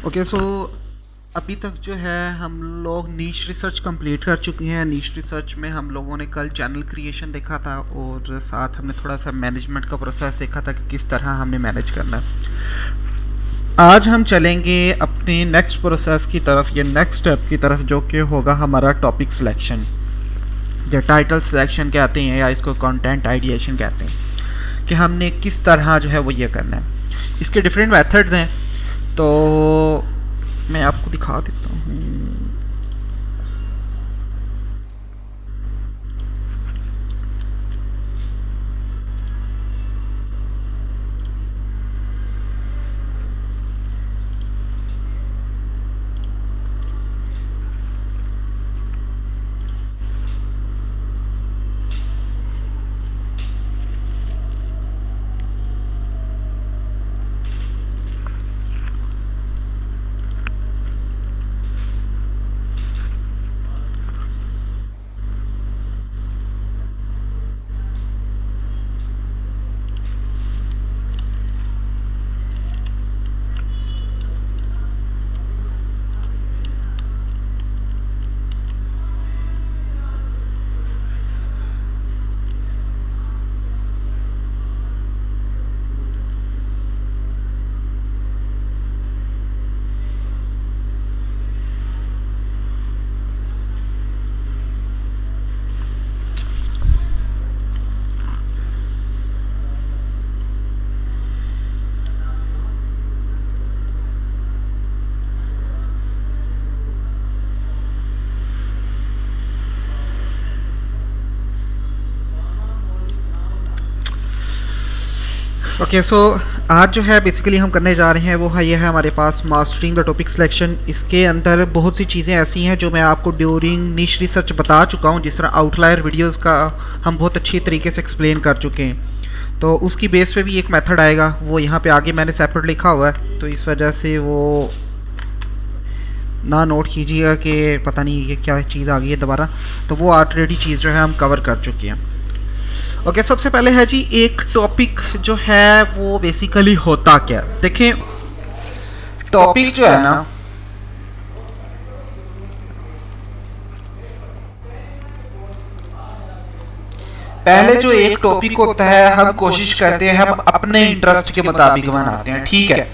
Okay so अभी तक जो है हम लोग नीश रिसर्च कंप्लीट कर चुके हैं। नीश रिसर्च में हम लोगों ने कल चैनल क्रिएशन देखा था और साथ हमने थोड़ा सा मैनेजमेंट का प्रोसेस देखा था कि किस तरह हमने मैनेज करना है। आज हम चलेंगे अपने नेक्स्ट प्रोसेस की तरफ या नेक्स्ट स्टेप की तरफ, जो कि होगा हमारा टॉपिक सिलेक्शन या टाइटल सिलेक्शन कहते हैं, या इसको कंटेंट आइडिएशन कहते हैं, कि हमने किस तरह जो है वो ये करना है। इसके डिफरेंट मेथड्स हैं, तो मैं आपको दिखा देता हूँ। ओके सो आज जो है बेसिकली हम करने जा रहे हैं वो है, ये है हमारे पास मास्टरिंग द टॉपिक सिलेक्शन। इसके अंदर बहुत सी चीज़ें ऐसी हैं जो मैं आपको ड्यूरिंग निश रिसर्च बता चुका हूँ, जिस तरह आउटलायर वीडियोस का हम बहुत अच्छी तरीके से एक्सप्लेन कर चुके हैं। तो उसकी बेस पे भी एक मेथड आएगा, वो यहाँ पे आगे मैंने सेपरेट लिखा हुआ है, तो इस वजह से वो ना नोट कीजिएगा कि पता नहीं ये क्या चीज़ आ गई है दोबारा। तो वो ऑलरेडी चीज़ जो है हम कवर कर चुके हैं। ओके सबसे पहले है जी, एक टॉपिक जो है वो बेसिकली होता क्या। देखें, टॉपिक जो है ना, पहले जो एक टॉपिक होता है हम कोशिश करते हैं हम अपने इंटरेस्ट के मुताबिक बनाते हैं, ठीक है।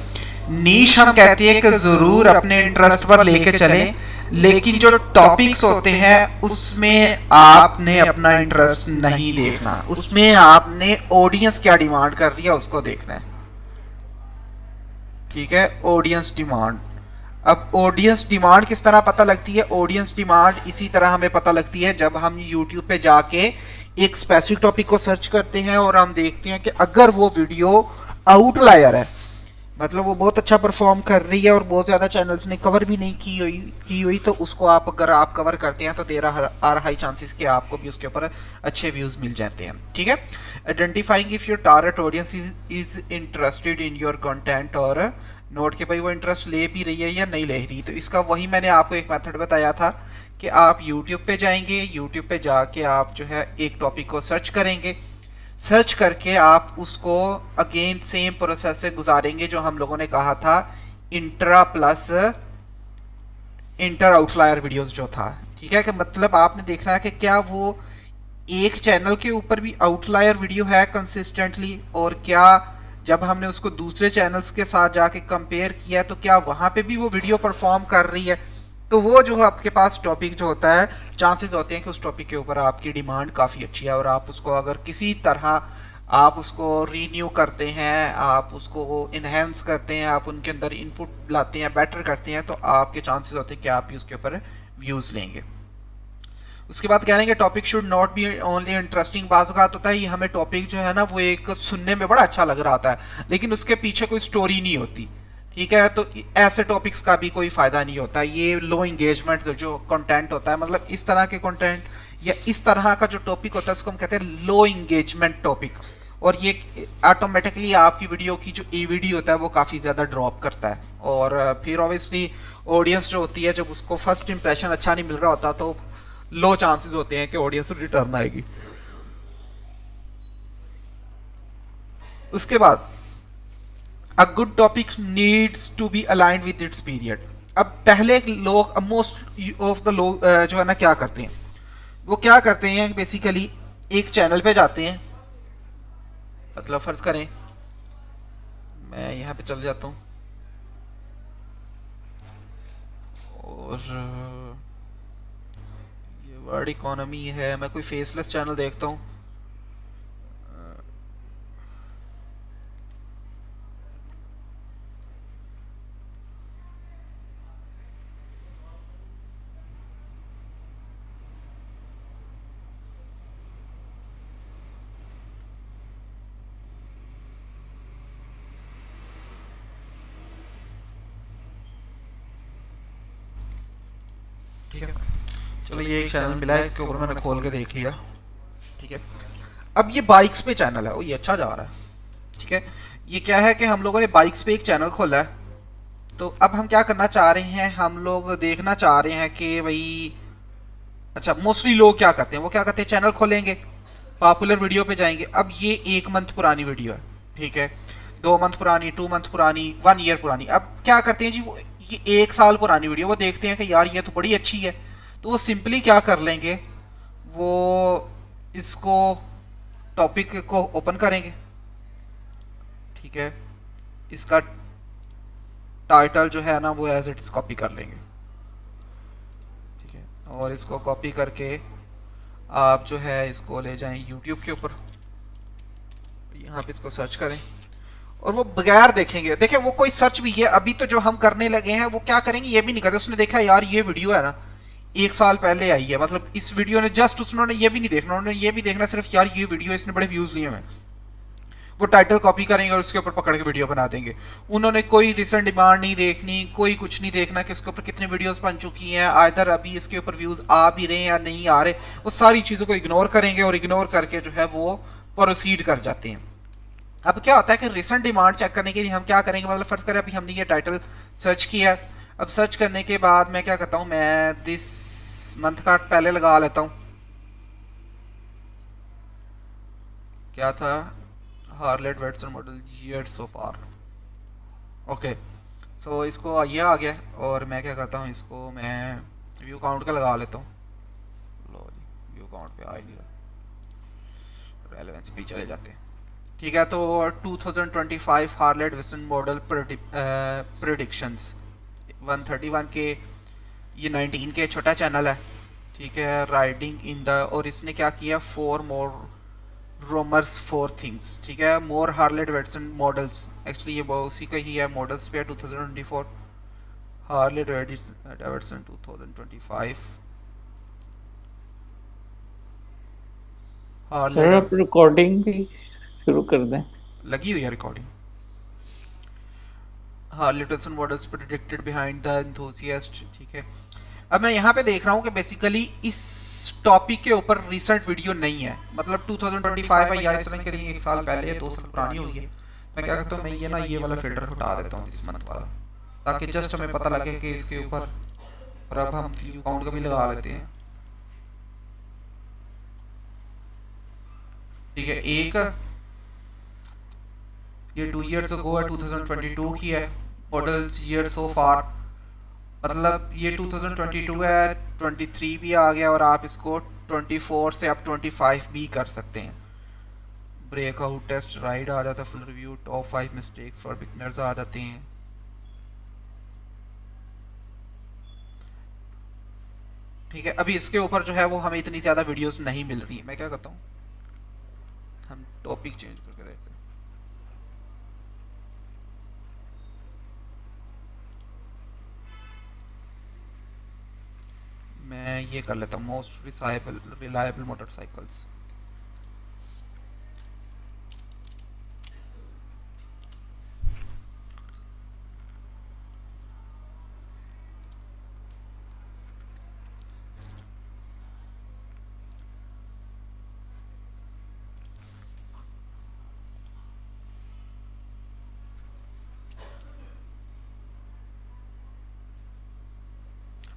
नीश हम कहते हैं कि जरूर अपने इंटरेस्ट पर लेके चलें, लेकिन जो टॉपिक्स होते हैं उसमें आपने अपना इंटरेस्ट नहीं देखना, उसमें आपने ऑडियंस क्या डिमांड कर रही है उसको देखना है, ठीक है। ऑडियंस डिमांड, अब ऑडियंस डिमांड किस तरह पता लगती है? ऑडियंस डिमांड इसी तरह हमें पता लगती है जब हम यूट्यूब पे जाके एक स्पेसिफिक टॉपिक को सर्च करते हैं और हम देखते हैं कि अगर वो वीडियो आउटलायर है, मतलब वो बहुत अच्छा परफॉर्म कर रही है और बहुत ज़्यादा चैनल्स ने कवर भी नहीं की हुई, तो उसको आप अगर आप कवर करते हैं तो देर आर हाई चांसेस कि आपको भी उसके ऊपर अच्छे व्यूज़ मिल जाते हैं, ठीक है। Identifying if your target audience is interested in your content, और नोट के भाई वो इंटरेस्ट ले भी रही है या नहीं ले रही। तो इसका वही मैंने आपको एक मेथड बताया था कि आप यूट्यूब पे जाएंगे, यूट्यूब पे जाके आप जो है एक टॉपिक को सर्च करेंगे, सर्च करके आप उसको अगेन सेम प्रोसेस से गुजारेंगे जो हम लोगों ने कहा था, intra plus inter outlier videos जो था, ठीक है। कि मतलब आपने देखना है कि क्या वो एक चैनल के ऊपर भी आउटलायर वीडियो है कंसिस्टेंटली, और क्या जब हमने उसको दूसरे चैनल्स के साथ जाके कंपेयर किया तो क्या वहां पे भी वो वीडियो परफॉर्म कर रही है। तो वो जो आपके पास टॉपिक जो होता है, चांसेस होते हैं कि उस टॉपिक के ऊपर आपकी डिमांड काफ़ी अच्छी है और आप उसको अगर किसी तरह आप उसको रीन्यू करते हैं, आप उसको इन्हेंस करते हैं, आप उनके अंदर इनपुट लाते हैं, बेटर करते हैं, तो आपके चांसेस होते हैं कि आप भी उसके ऊपर व्यूज़ लेंगे। उसके बाद कह रहे हैं कि topic should not be only interesting. बाज़ औक़ात होता है ये हमें टॉपिक जो है ना वो एक सुनने में बड़ा अच्छा लग रहा होता है, लेकिन उसके पीछे कोई स्टोरी नहीं होती, ठीक है। तो ऐसे टॉपिक्स का भी कोई फ़ायदा नहीं होता। ये लो इंगेजमेंट जो कंटेंट होता है, मतलब इस तरह के कंटेंट या इस तरह का जो टॉपिक होता है उसको हम कहते हैं लो इंगेजमेंट टॉपिक, और ये ऑटोमेटिकली आपकी वीडियो की जो ईवीडी होता है वो काफ़ी ज़्यादा ड्रॉप करता है। और फिर ऑब्वियसली ऑडियंस जो होती है, जब उसको फर्स्ट इंप्रेशन अच्छा नहीं मिल रहा होता तो लो चांसेस होते हैं कि ऑडियंस रिटर्न आएगी। उसके बाद a good topic needs to be aligned with its period. अब पहले लोग, मोस्ट ऑफ द लोग जो है ना क्या करते हैं, वो क्या करते हैं बेसिकली, एक चैनल पे जाते हैं, मतलब फर्ज करें मैं यहाँ पे चल जाता हूँ और ये वर्ल्ड इकोनॉमी है, मैं कोई फेसलेस चैनल देखता हूँ। ठीक है, चलो ये एक चैनल मिला है, इसके ऊपर मैंने खोल के देख लिया। ठीक है, अब ये बाइक्स पे चैनल है, वो ये अच्छा जा रहा है। ठीक है, ये क्या है कि हम लोगों ने बाइक्स पे एक चैनल खोला है। तो अब हम क्या करना चाह रहे हैं, हम लोग देखना चाह रहे हैं कि भाई, अच्छा मोस्टली लोग क्या करते हैं, वो क्या करते हैं चैनल खोलेंगे, पॉपुलर वीडियो पे जाएंगे। अब ये 1 मंथ पुरानी वीडियो है, ठीक है, 2 मंथ पुरानी, 2 मंथ पुरानी, 1 ईयर पुरानी। अब क्या करते हैं जी, वो ये 1 साल पुरानी वीडियो वो देखते हैं कि यार ये तो बड़ी अच्छी है, तो वो सिंपली क्या कर लेंगे, वो इसको टॉपिक को ओपन करेंगे। ठीक है, इसका टाइटल जो है ना वो एज इट इज कॉपी कर लेंगे। ठीक है, और इसको कॉपी करके आप जो है इसको ले जाएं यूट्यूब के ऊपर, यहाँ पे इसको सर्च करें और वो बगैर देखेंगे, देखें वो कोई सर्च भी है, अभी तो जो हम करने लगे हैं वो क्या करेंगे ये भी नहीं करते। उसने देखा यार ये वीडियो है ना 1 साल पहले आई है, मतलब इस वीडियो ने जस्ट, उसने ये भी नहीं देखना, उन्होंने ये भी देखना सिर्फ यार ये वीडियो इसने बड़े व्यूज लिए हैं, वो टाइटल कॉपी करेंगे और उसके ऊपर पकड़ के वीडियो बना देंगे। उन्होंने कोई रिसेंट डिमांड नहीं देखनी, कोई कुछ नहीं देखना कि इसके ऊपर कितने वीडियोस बन चुकी हैं, आइदर अभी इसके ऊपर व्यूज आ भी रहे हैं या नहीं आ रहे, वो सारी चीज़ों को इग्नोर करेंगे और इग्नोर करके जो है वो प्रोसीड कर जाते हैं। अब क्या होता है कि रिसेंट डिमांड चेक करने के लिए हम क्या करेंगे, मतलब फर्ज करें अभी हमने ये टाइटल सर्च किया, अब सर्च करने के बाद मैं क्या करता हूँ, मैं दिस मंथ का पहले लगा लेता हूँ, क्या था, हार्लेट वेडसन मॉडल ईयर सो फार। ओके, सो इसको ये आ गया और मैं क्या करता हूँ, इसको मैं व्यू काउंट का लगा लेता हूँ। लो जी, व्यू काउंट पे आ ही नहीं रहा, रेलेवेंस पे चले जाते हैं। ठीक है, तो 2025 हार्लेट विसन मॉडल प्रिडिक्शंस 131 के, ये 19 के छोटा चैनल है। ठीक है, राइडिंग इन द, और इसने क्या किया, 4 मोर रोमर्स 4 थिंग्स। ठीक है, मोर हार्लेट वेडसन मॉडल्स, एक्चुअली ये उसी का ही है, मॉडल्स पे 2024 हार्लेट डेविडसन 2025 सर हार्लेट। आप रिकॉर्डिंग भी शुरू कर दें। लगी हुई है recording. Harley Davidson models predicted behind the enthusiast. ठीक है, अब मैं यहाँ पे देख रहा हूँ कि बेसिकली इस टॉपिक के ऊपर रिसेंट वीडियो नहीं है, मतलब 2025 है या इस तरह के लिए 1 साल पहले, 2 साल पुरानी हुई है। मैं क्या करता हूँ, मैं ये ना ये वाला फिल्टर हटा देता हूँ दिस मंथ वाला, ताकि जस्ट हमें पता लगे कि इसके ऊपर, और अब हम व्यू काउंट का भी लगा लेते हैं। ठीक है, एक ये 2 ईयर्स अगो है, 2022 की है, मॉडल्स ईयर सो फार, मतलब ये 2022 है, 23 भी आ गया और आप इसको 24 से आप 25 भी कर सकते हैं। ब्रेकआउट टेस्ट राइड आ जाता है, full review, top 5 mistakes for beginners आ जाते हैं। ठीक है, अभी इसके ऊपर जो है वो हमें इतनी ज़्यादा वीडियोस नहीं मिल रही है। मैं क्या करता हूँ, हम टॉपिक चेंज करके देखते हैं। मैं ये कर लेता हूँ, मोस्ट रिलायबल मोटरसाइकिल्स।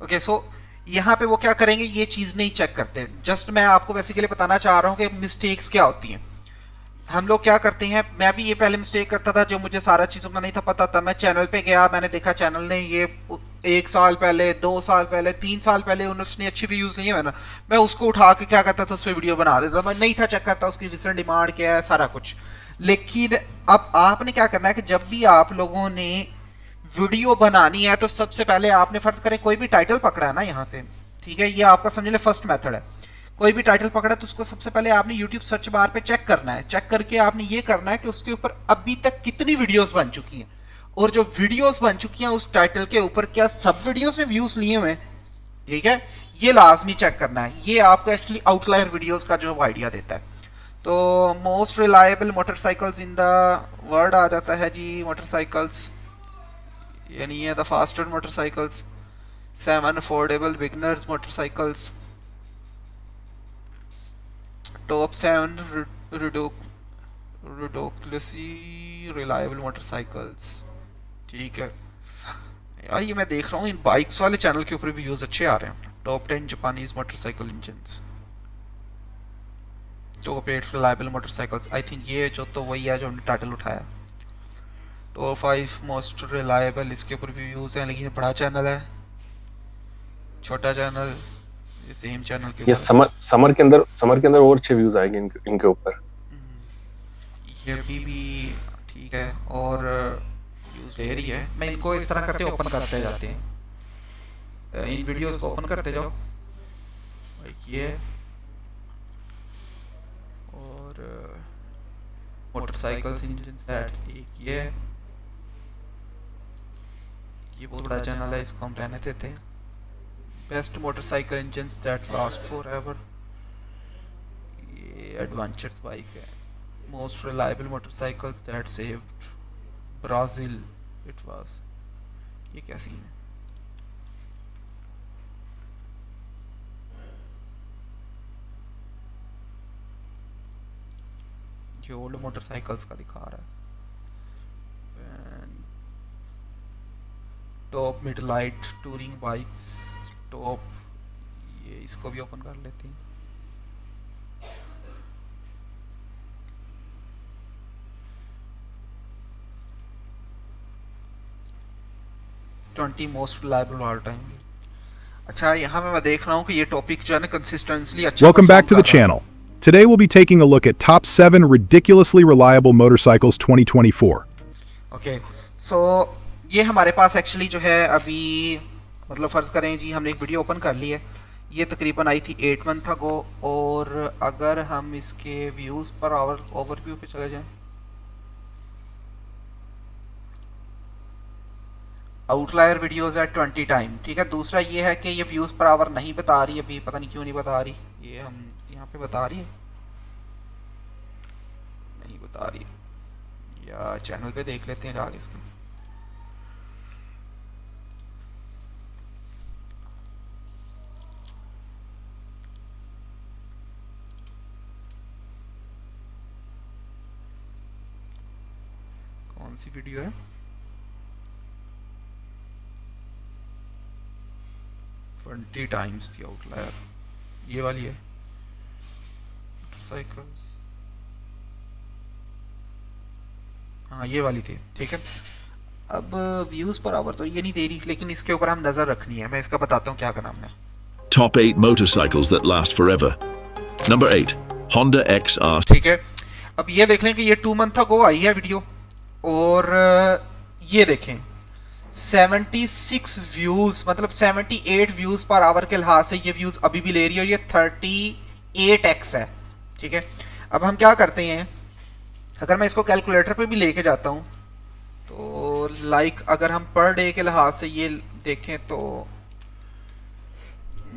ओके, सो यहाँ पे वो क्या करेंगे, ये चीज़ नहीं चेक करते, जस्ट मैं आपको बेसिकली बताना चाह रहा हूँ कि मिस्टेक्स क्या होती हैं। हम लोग क्या करते हैं, मैं भी ये पहले मिस्टेक करता था, जो मुझे सारा चीज़ों का नहीं था पता था, मैं चैनल पे गया, मैंने देखा चैनल ने ये 1 साल पहले, 2 साल पहले, 3 साल पहले उसने अच्छी व्यूज़ नहीं है, मैं उसको उठा के क्या करता था, उस पर वीडियो बना देता था। मैं नहीं था चेक करता उसकी रिसेंट डिमांड क्या है, सारा कुछ। लेकिन अब आपने क्या करना है कि जब भी आप लोगों ने वीडियो बनानी है तो सबसे पहले आपने फर्ज करें कोई भी टाइटल पकड़ा है ना यहाँ से, ठीक है, ये आपका समझ ले फर्स्ट मेथड है। कोई भी टाइटल पकड़ा तो उसको सबसे पहले आपने YouTube सर्च बार पे चेक करना है। चेक करके आपने ये करना है कि उसके ऊपर अभी तक कितनी वीडियोस बन चुकी हैं, और जो वीडियोस बन चुकी हैं उस टाइटल के ऊपर क्या सब वीडियोस में व्यूज लिए हुए हैं, ठीक है, ये लाजमी चेक करना है। ये आपको एक्चुअली आउटलायर वीडियोस का जो आइडिया देता है। तो most reliable motorcycles in the world आ जाता है जी, मोटरसाइकिल्स, यानी ये the faster motorcycles, 7 affordable beginners motorcycles, top 7 ridiculously reliable motorcycles, ठीक है यार। ये मैं देख रहा हूँ इन बाइक्स वाले चैनल के ऊपर भी व्यूज अच्छे आ रहे हैं। Top 10 Japanese motorcycle engines, top 8 reliable motorcycles, I think ये जो तो वही है जो हमने टाइटल उठाया। टॉप 5 मोस्ट रिलायबल, इसके ऊपर भी व्यूज हैं, लेकिन बड़ा चैनल है, छोटा चैनल, ये सेम चैनल के ये ऊपर। समर के अंदर और अच्छे व्यूज आएंगे इनके ऊपर। ये भी ठीक है, और व्यूज ले रही है। मैं इनको इस तरह करते ओपन करते जाते हैं, इन वीडियोस को ओपन करते जाओ, ये, और मोटरसाइकिल्स इंजन सेट एक ये बहुत बड़ा चैनल है, इसको हम रहने देते हैं। Best motorcycle engines that last for ever, ये एडवेंचर्स बाइक है। Most reliable motorcycles that saved Brazil, it was, ये क्या सीन है? ये ओल्ड मोटरसाइकिल्स का दिखा रहा है। Top mid light touring bikes, top, ये इसको भी ओपन कर लेते हैं। Most reliable all time. अच्छा, यहाँ मैं देख रहा हूँ कि ये टॉपिक जो है ना कंसिस्टेंटली अच्छा Welcome back to perform the कर रहा है। channel. Today we'll be taking a look at top 7 ridiculously reliable motorcycles 2024. Okay, so ये हमारे पास एक्चुअली जो है अभी, मतलब फ़र्ज़ करें जी हमने एक वीडियो ओपन कर ली है, ये तकरीबन आई थी 8 मंथ अगो, और अगर हम इसके व्यूज़ पर ओवरव्यू पे चले जाएं, आउटलायर वीडियोज़ है 20 टाइम, ठीक है। दूसरा ये है कि ये व्यूज़ पर आवर नहीं बता रही अभी, पता नहीं क्यों नहीं बता रही, ये हम यहाँ पे बता रही है, नहीं बता रही, या चैनल पे देख लेते हैं जाके इसके। कौन सी वीडियो है? ट्वेंटी टाइम्स दी आउटलायर, ये वाली है मोटरसाइकिल्स, हाँ ये वाली थी, ठीक है। अब व्यूज पर आवर तो ये नहीं दे रही, लेकिन इसके ऊपर हम नजर रखनी है। मैं इसका बताता हूँ क्या करना हमने। Top 8 motorcycles that last forever. Number 8, Honda XR. ठीक है, अब ये देख लें कि ये 2 मंथ अगो आई है वीडियो, और ये देखें 76 व्यूज, मतलब 78 व्यूज पर आवर के लिहाज से ये व्यूज अभी भी ले रही है, और ये 38x है, ठीक है। अब हम क्या करते हैं, अगर मैं इसको कैलकुलेटर पे भी लेके जाता हूँ तो लाइक अगर हम पर डे के लिहाज से ये देखें तो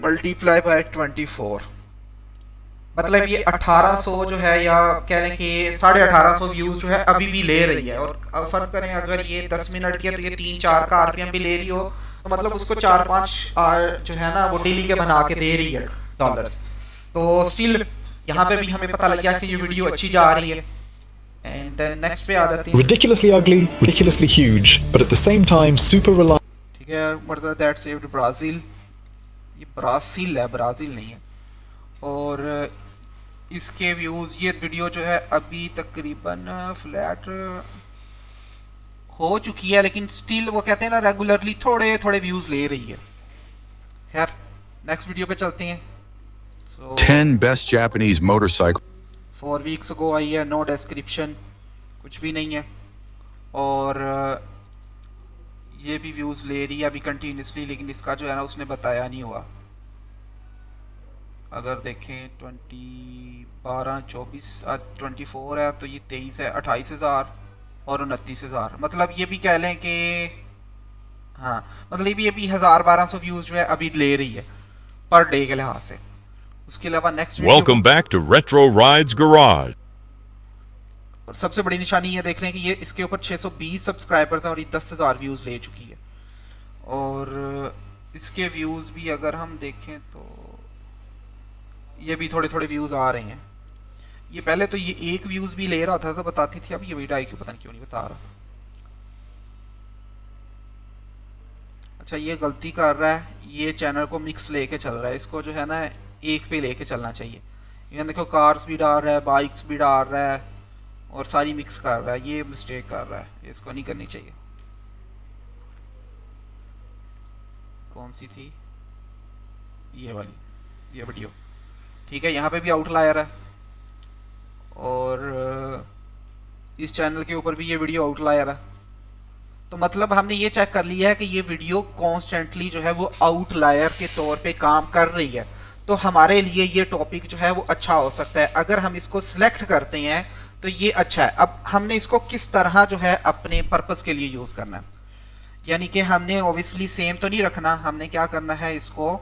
मल्टीप्लाई बाय 24, मतलब ये 1800 जो है, या कह लें कि 1850 व्यूज जो है अभी भी ले रही है। और फर्ज करें अगर ये 10 मिनट की है तो ये 3-4 का आरपीएम भी ले रही हो, तो मतलब उसको 4-5 जो है ना वो डेली के बना के दे रही है डॉलर्स। तो स्टिल यहाँ पे भी हमें पता लग गया कि ये वीडियो अच्छी जा रही है। एंड देन नेक्स्ट पे आ जाते हैं। Ridiculously ugly, ridiculously huge, but at the same time super reliable. ठीक है, मर्ज़ा दैट सेव्ड ब्राज़ील, ये ब्राज़ील है, ब्राज़ील नहीं है। और इसके व्यूज़, ये वीडियो जो है अभी तकरीबन फ्लैट हो चुकी है, लेकिन स्टिल वो कहते हैं ना रेगुलरली थोड़े थोड़े व्यूज़ ले रही है। खैर नेक्स्ट वीडियो पे चलते हैं। So 10 best Japanese motorcycle. 4 weeks ago आई है, नो डिस्क्रिप्शन, कुछ भी नहीं है, और ये भी व्यूज़ ले रही है अभी कंटिन्यूसली, लेकिन इसका जो है ना उसने बताया नहीं हुआ। अगर देखें 12 24 आज 24 है, तो ये 23 है, 28,000 और 29,000, मतलब ये भी कह लें कि हाँ, मतलब ये भी 1000-1200 व्यूज़ जो है अभी ले रही है पर डे के लिहाज से। उसके अलावा next Welcome back to Retro Rides Garage. और सबसे बड़ी निशानी ये देख रहे हैं कि ये इसके ऊपर 620 सब्सक्राइबर्स हैं और ये 10,000 व्यूज़ ले चुकी है। और इसके व्यूज़ भी अगर हम देखें तो ये भी थोड़े थोड़े व्यूज़ आ रहे हैं। ये पहले तो ये एक व्यूज़ भी ले रहा था तो बताती थी, अब ये वीडियो आई क्यों पता नहीं क्यों नहीं बता रहा। अच्छा ये गलती कर रहा है, ये चैनल को मिक्स लेके चल रहा है, इसको जो है ना एक पे लेके चलना चाहिए। ये देखो कार्स भी डाल रहा है, बाइक्स भी डाल रहा है और सारी मिक्स कर रहा है, ये मिस्टेक कर रहा है, इसको नहीं करनी चाहिए। कौन सी थी ये वाली, ये वीडियो ठीक है, यहाँ पे भी आउटलायर है और इस चैनल के ऊपर भी ये वीडियो आउटलायर है। तो मतलब हमने ये चेक कर लिया है कि ये वीडियो कॉन्स्टेंटली जो है वो आउटलायर के तौर पे काम कर रही है, तो हमारे लिए ये टॉपिक जो है वो अच्छा हो सकता है। अगर हम इसको सिलेक्ट करते हैं तो ये अच्छा है। अब हमने इसको किस तरह जो है अपने पर्पस के लिए यूज़ करना है, यानी कि हमने ऑब्वियसली सेम तो नहीं रखना, हमने क्या करना है इसको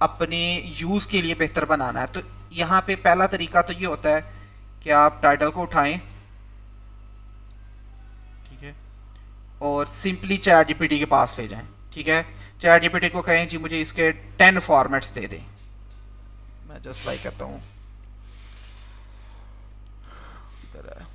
अपने यूज़ के लिए बेहतर बनाना है। तो यहाँ पे पहला तरीका तो ये होता है कि आप टाइटल को उठाएं, ठीक है, और सिंपली चैट जीपीटी के पास ले जाएं, ठीक है। चैट जीपीटी को कहें जी मुझे इसके 10 फॉर्मेट्स दे दें, मैं जस्ट लाइक करता हूँ, इधर है।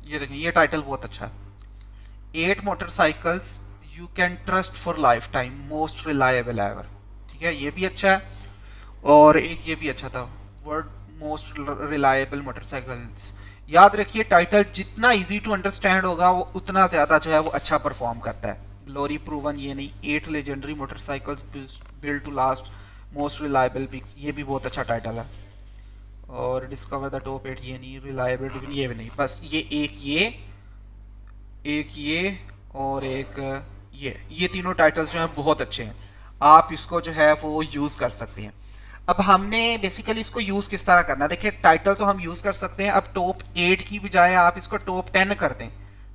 ये देखें, ये टाइटल बहुत अच्छा है, 8 motorcycles you can trust for life time, most reliable ever, ठीक है, ये भी अच्छा है। और एक ये भी अच्छा था, वर्ल्ड मोस्ट रिलायबल मोटरसाइकिल्स। याद रखिए टाइटल जितना इजी टू अंडरस्टैंड होगा वो उतना ज़्यादा जो है वो अच्छा परफॉर्म करता है। ग्लोरी प्रूवन ये नहीं, 8 legendary motorcycles build to last, most reliable picks, ये भी बहुत अच्छा टाइटल है। और डिस्कवर द टॉप 8 ये नहीं, रिलायबिलिटी ये भी नहीं, बस ये एक ये और एक ये तीनों टाइटल्स जो हैं बहुत अच्छे हैं, आप इसको जो है वो यूज़ कर सकते हैं। अब हमने बेसिकली इसको यूज़ किस तरह करना है, देखिए टाइटल तो हम यूज़ कर सकते हैं। अब टॉप 8 की बजाय आप इसको टॉप 10 कर दें,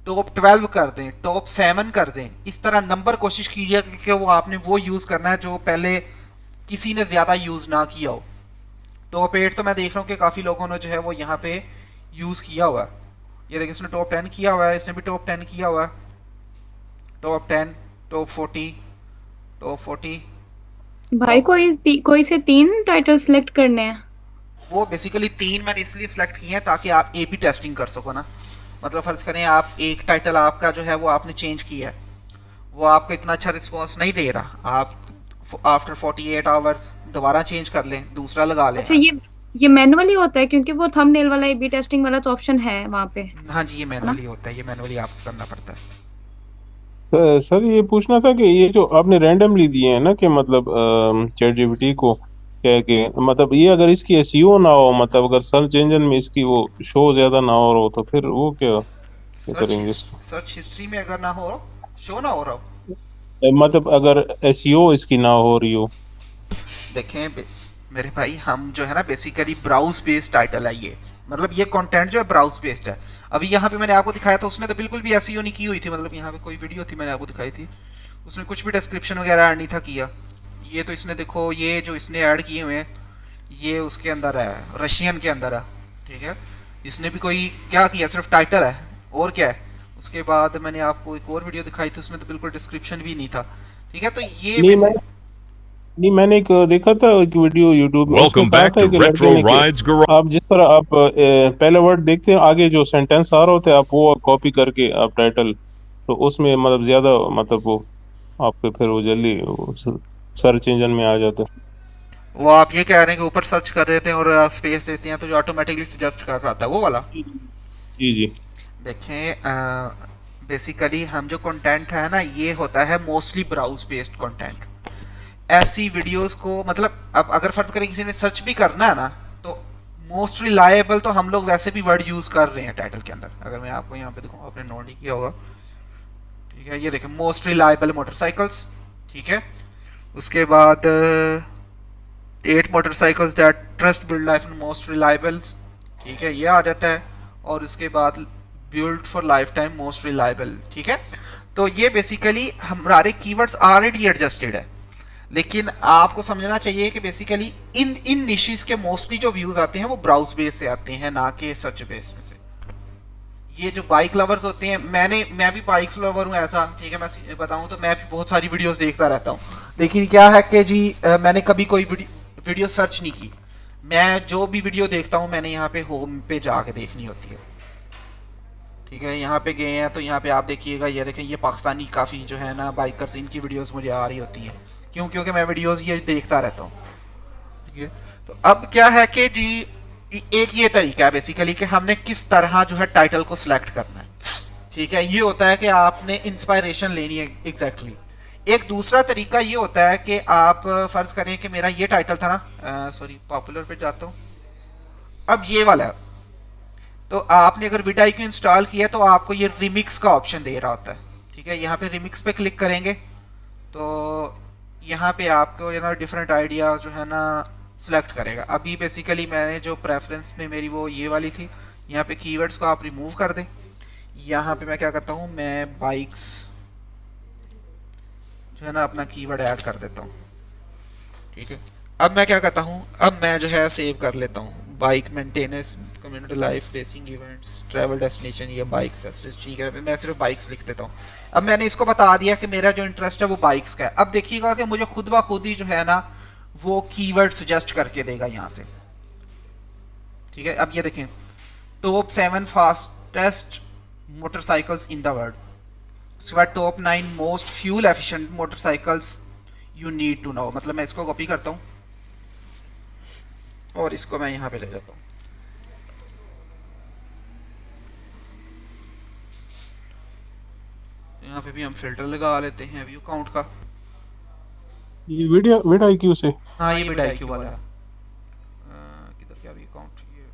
टॉप 12 कर दें, टॉप 7 कर दें, इस तरह नंबर कोशिश कीजिए कि वो आपने वो यूज़ करना है जो पहले किसी ने ज़्यादा यूज़ ना किया हो। टॉप 8 तो मैं देख रहा हूँ कि काफ़ी लोगों ने जो है वो यहाँ पे यूज़ किया हुआ है। ये देखिए इसने टॉप 10 किया हुआ है, इसने भी टॉप 10 किया हुआ है, टॉप 10, टॉप 40, टॉप 40। भाई कोई से 3 टाइटल सिलेक्ट करने हैं। वो बेसिकली 3 मैंने इसलिए सिलेक्ट किए हैं ताकि आप ए बी टेस्टिंग कर सको ना। मतलब फ़र्ज करें आप एक टाइटल आपका जो है वो आपने चेंज किया है, वो आपको इतना अच्छा रिस्पॉन्स नहीं दे रहा, आप आफ्टर 48 आवर्स दोबारा चेंज कर लें, दूसरा लगा लें। अच्छा ये मैनुअली होता है क्योंकि वो थंबनेल वाला ए बी टेस्टिंग वाला तो ऑप्शन है वहाँ पे। हाँ जी, ये मैनुअली होता है, ये मैनुअली आपको करना पड़ता है। सर ये पूछना था कि ये जो आपने रैंडमली दिए हैं ना कि मतलब चैट जीपीटी को कह के, मतलब ये अगर इसकी एसईओ ना हो, मतलब अगर सर्च इंजन में इसकी वो शो ज्यादा ना हो तो फिर वो क्या करेंगे? सर्च हिस्ट्री में अगर ना हो, शो ना हो रहा हो, मतलब अगर एसईओ इसकी ना हो रही हो देखें मेरे भाई, हम जो है ना बेसिकली ब्राउज बेस्ड टाइटल है ये, मतलब ये कंटेंट जो है ब्राउज बेस्ड है। अभी यहाँ पे मैंने आपको दिखाया था, उसने तो बिल्कुल भी एसईओ नहीं की हुई थी, मतलब यहाँ पे कोई वीडियो थी मैंने आपको दिखाई थी, उसने कुछ भी डिस्क्रिप्शन वगैरह ऐड नहीं था किया। ये तो इसने देखो, ये जो इसने ऐड किए हुए हैं ये उसके अंदर है, रशियन के अंदर है, ठीक है। इसने भी कोई क्या किया, सिर्फ टाइटल है और क्या है। उसके बाद मैंने आपको एक और वीडियो दिखाई थी, उसमें तो बिल्कुल डिस्क्रिप्शन भी नहीं था, ठीक है। तो ये मैंने एक देखा था एक वीडियो यूट्यूब में, उसमें Welcome कहा back था to कि लड़के Retro ने कि Rides Garage. आप जिस तरह आप पहले वर्ड देखते हैं, आगे जो सेंटेंस आ रहा होता है आप वो कॉपी करके आप टाइटल, तो उसमें मतलब ज्यादा मतलब वो आपके फिर वो जल्दी सर्च इंजन में आ जाता है। वो आप ये कह रहे हैं कि ऊपर सर्च कर देते हैं और स्पेस देते हैं तो जो ऑटोमेटिकली सजेस्ट कर रहा था वो वाला। जी जी। देखें बेसिकली हम जो कंटेंट है ना, ये होता है मोस्टली ब्राउज बेस्ड कंटेंट। ऐसी वीडियोस को मतलब अब अगर फर्ज करें किसी ने सर्च भी करना है ना, तो मोस्ट रिलायबल तो हम लोग वैसे भी वर्ड यूज कर रहे हैं टाइटल के अंदर। अगर मैं आपको यहाँ पे दिखाऊँ, आपने नोट नहीं किया होगा, ठीक है। ये देखें मोस्ट रिलायबल मोटरसाइकिल्स, ठीक है। उसके बाद 8 motorcycles that trust build life most reliable, ठीक है, ये आ जाता है। और उसके बाद build for life time most reliable, ठीक है। तो ये बेसिकली हमारे कीवर्ड्स ऑलरेडी एडजस्टेड है, लेकिन आपको समझना चाहिए कि बेसिकली इन निशेस के मोस्टली जो व्यूज आते हैं वो ब्राउज बेस से आते हैं, ना कि सर्च बेस में से। ये जो बाइक लवर्स होते हैं, मैं भी बाइक्स लवर हूँ ऐसा, ठीक है। मैं बताऊँ तो मैं भी बहुत सारी वीडियोस देखता रहता हूँ, लेकिन क्या है कि जी मैंने कभी कोई वीडियो सर्च नहीं की। मैं जो भी वीडियो देखता हूँ मैंने यहाँ पे होम पे जाके देखनी होती है, ठीक है। यहाँ पे गए हैं तो यहाँ पे आप देखिएगा, ये देखें ये पाकिस्तानी काफ़ी जो है ना बाइकर्स, इनकी वीडियोस मुझे आ रही होती हैं, क्यों? क्योंकि मैं वीडियोस ये देखता रहता हूँ, ठीक है। तो अब क्या है कि जी एक ये तरीका है बेसिकली कि हमने किस तरह जो है टाइटल को सिलेक्ट करना है, ठीक है। ये होता है कि आपने इंस्पायरेशन लेनी है एग्जैक्टली। एक दूसरा तरीका ये होता है कि आप फर्ज करें कि मेरा ये टाइटल था ना, सॉरी पॉपुलर पे जाता हूँ, अब ये वाला है। तो आपने अगर vidIQ इंस्टॉल किया तो आपको ये रिमिक्स का ऑप्शन दे रहा होता है, ठीक है। यहाँ पे रिमिक्स पे क्लिक करेंगे तो यहाँ पे आपको ये ना डिफरेंट आइडिया जो है ना सिलेक्ट करेगा। अभी बेसिकली मैंने जो प्रेफरेंस में मेरी वो ये वाली थी, यहाँ पे कीवर्ड्स को आप रिमूव कर दें। यहाँ पे मैं क्या करता हूँ, मैं बाइक्स जो है ना अपना कीवर्ड ऐड कर देता हूँ, ठीक है। अब मैं क्या करता हूँ, अब मैं जो है सेव कर लेता हूँ bike maintenance, community life, racing events, travel destination, या बाइक एक्सेसरीज, ठीक है। मैं सिर्फ बाइक्स लिख देता हूँ। अब मैंने इसको बता दिया कि मेरा जो इंटरेस्ट है वो बाइक्स का है। अब देखिएगा कि मुझे खुद ब खुद ही जो है ना वो कीवर्ड सजेस्ट करके देगा यहाँ से, ठीक है। अब ये देखें, top 7 fastest motorcycles in the world, उसके बाद top 9 most fuel efficient motorcycles you need to know. मतलब मैं इसको कॉपी करता हूँ और इसको मैं यहाँ पे ले जाता हूँ। यहाँ पे भी हम फिल्टर लगा लेते हैं व्यू काउंट का। ये vidIQ से, हाँ ये vidIQ वाला है। किधर क्या व्यू काउंट, ये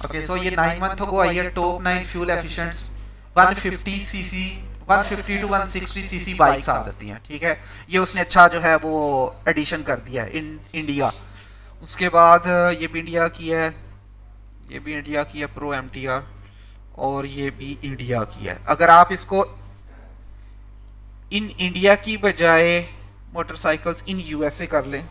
ओके। सो ये 9 मंथ अगो आई है, top 9 fuel efficient 150 cc 150 to 160 cc bikes आ जाती हैं, ठीक है। ये उसने अच्छा जो है वो एडिशन कर दिया है इंडिया। उसके बाद ये भी इंडिया की है, ये भी इंडिया की है प्रो MTR, और ये भी इंडिया की है। अगर आप इसको इन इंडिया की बजाय मोटरसाइकिल्स इन USA कर लें,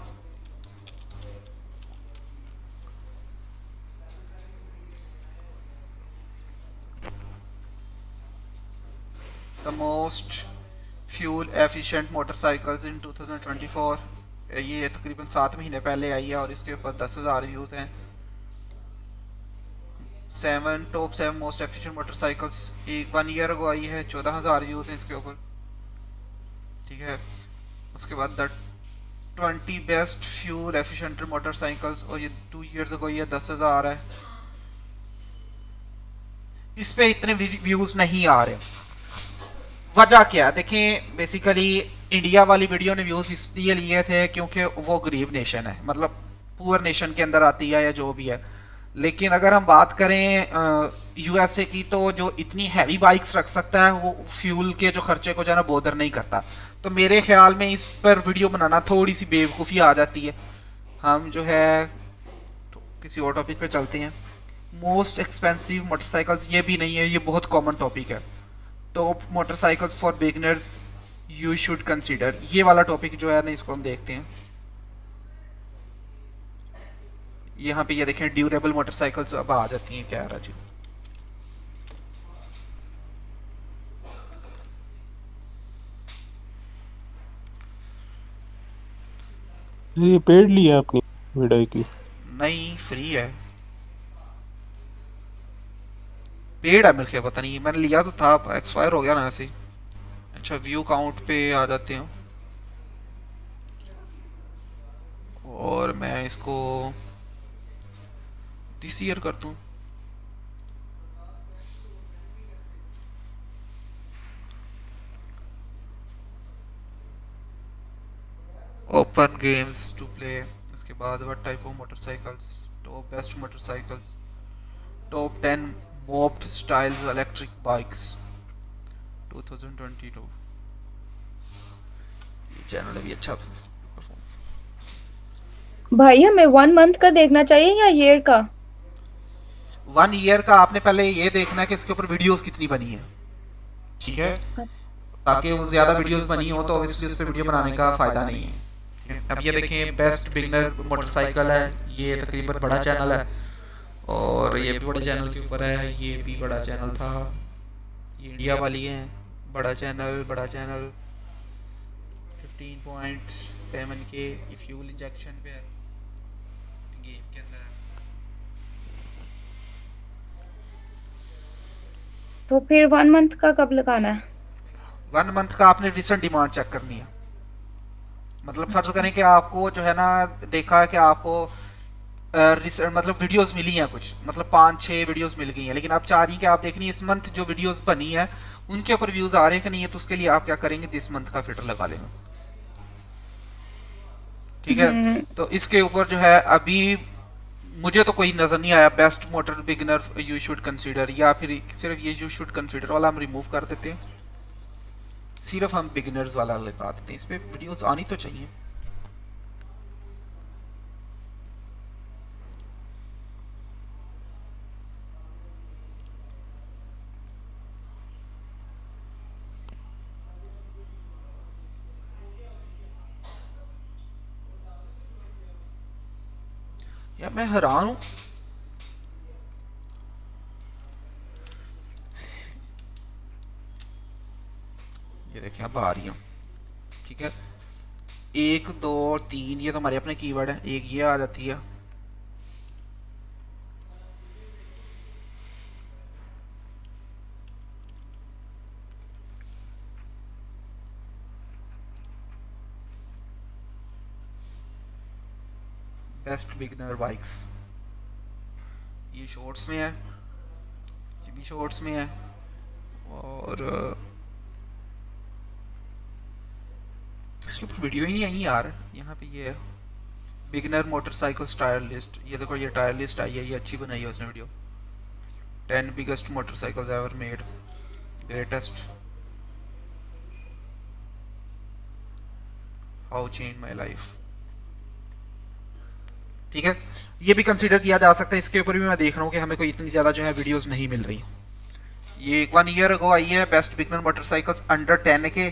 the most fuel efficient motorcycles in 2024, ये तकरीबन 7 महीने पहले आई है और इसके ऊपर 10,000 व्यूज हैं। 7 top 7 most efficient motorcycles 1 year ago आई है, 14,000 व्यूज हैं इसके ऊपर, ठीक है। उसके बाद the 20 best fuel efficient motorcycles, और ये 2 ईयर्स अगो ये 10,000 है। इस पे इतने व्यूज नहीं आ रहे, वजह क्या? देखें बेसिकली इंडिया वाली वीडियो ने व्यूज इसलिए लिए थे क्योंकि वो गरीब नेशन है, मतलब पुअर नेशन के अंदर आती है या जो भी है। लेकिन अगर हम बात करें USA की, तो जो इतनी हैवी बाइक्स रख सकता है वो फ्यूल के जो खर्चे को जो है ना बोदर नहीं करता। तो मेरे ख्याल में इस पर वीडियो बनाना थोड़ी सी बेवकूफ़ी आ जाती है। हम जो है तो किसी और टॉपिक पे चलते हैं। मोस्ट एक्सपेंसिव मोटरसाइकिल्स, ये भी नहीं है, ये बहुत कॉमन टॉपिक है। Top motorcycles for beginners you should consider, ये वाला टॉपिक जो है ना, इसको हम देखते हैं। यहाँ पे ये देखें, ड्यूरेबल मोटरसाइकिल्स अब आ जाती हैं, क्या है जी। ये पेड लिया अपनी वीडियो की? नहीं, फ्री है। पेड है मेरे ख्याल, पता नहीं, मैंने लिया तो था, एक्सपायर हो गया ना ऐसे। अच्छा, व्यू काउंट पे आ जाते हैं और मैं इसको दिस ईयर कर दूं। ओपन गेम्स टू प्ले, उसके बाद what type of motorcycles, top best motorcycles, top 10 mobbed styles electric bikes 2022। ये चैनल भी अच्छा भाई हमें 1 मंथ का देखना चाहिए या ईयर का? 1 ईयर का आपने पहले ये देखना है कि इसके ऊपर वीडियोस कितनी बनी है, ठीक है, ताकि वो ज्यादा वीडियोस बनी हो तो ऑब्वियसली उस पर वीडियो बनाने का फायदा नहीं है। अब ये देखें, बेस्ट बिगनर मोटरसाइकिल है, ये तकरीबन बड़ा चैनल है और ये भी बड़े चैनल के ऊपर है। ये भी बड़ा चैनल था, ये इंडिया वाली है, बड़ा चैनल 15.7K फ्यूल इंजेक्शन पे है, गेम के अंदर है। तो फिर 1 मंथ का कब लगाना है? 1 मंथ का आपने रिसेंट डिमांड चेक करनी है। मतलब फर्ज करें कि आपको जो है ना, देखा है कि आपको मतलब वीडियोस मिली हैं कुछ, मतलब 5-6 वीडियोस मिल गई हैं, लेकिन आप चाह रही हैं कि आप देखनी इस मंथ जो वीडियोस बनी है उनके ऊपर व्यूज आ रहे हैं कि नहीं है, तो उसके लिए आप क्या करेंगे, दिस मंथ का फिल्टर लगा लेंगे, ठीक है। तो इसके ऊपर जो है अभी मुझे तो कोई नजर नहीं आया best motor beginner you should consider, या फिर सिर्फ ये यू शुड कंसीडर वाला हम रिमूव कर देते हैं, सिर्फ हम बिगिनर्स वाला लगा देते हैं। इस पे वीडियोस आनी तो चाहिए। या मैं हैरान हूं, ये देखें अब आ रही हूँ, ठीक है। 1 2 3 ये तो हमारे अपने कीवर्ड है, एक ये आ जाती है, बेस्ट बिगिनर बाइक्स, ये शॉर्ट्स में है, ये भी शॉर्ट्स में है, और इसके ऊपर वीडियो ही नहीं आई यार। यहाँ पे ये बिगिनर मोटरसाइकिल टायर लिस्ट, ये देखो ये टायर लिस्ट आई है, ये अच्छी बनाई है उसने video. 10 biggest motorcycles ever made, greatest, how change my life, ठीक है। ये भी कंसीडर किया जा सकता है। इसके ऊपर भी मैं देख रहा हूँ कि हमें कोई इतनी ज़्यादा जो है वीडियोस नहीं मिल रही। ये 1 ईयर अगो आई है best beginner motorcycles under 10K,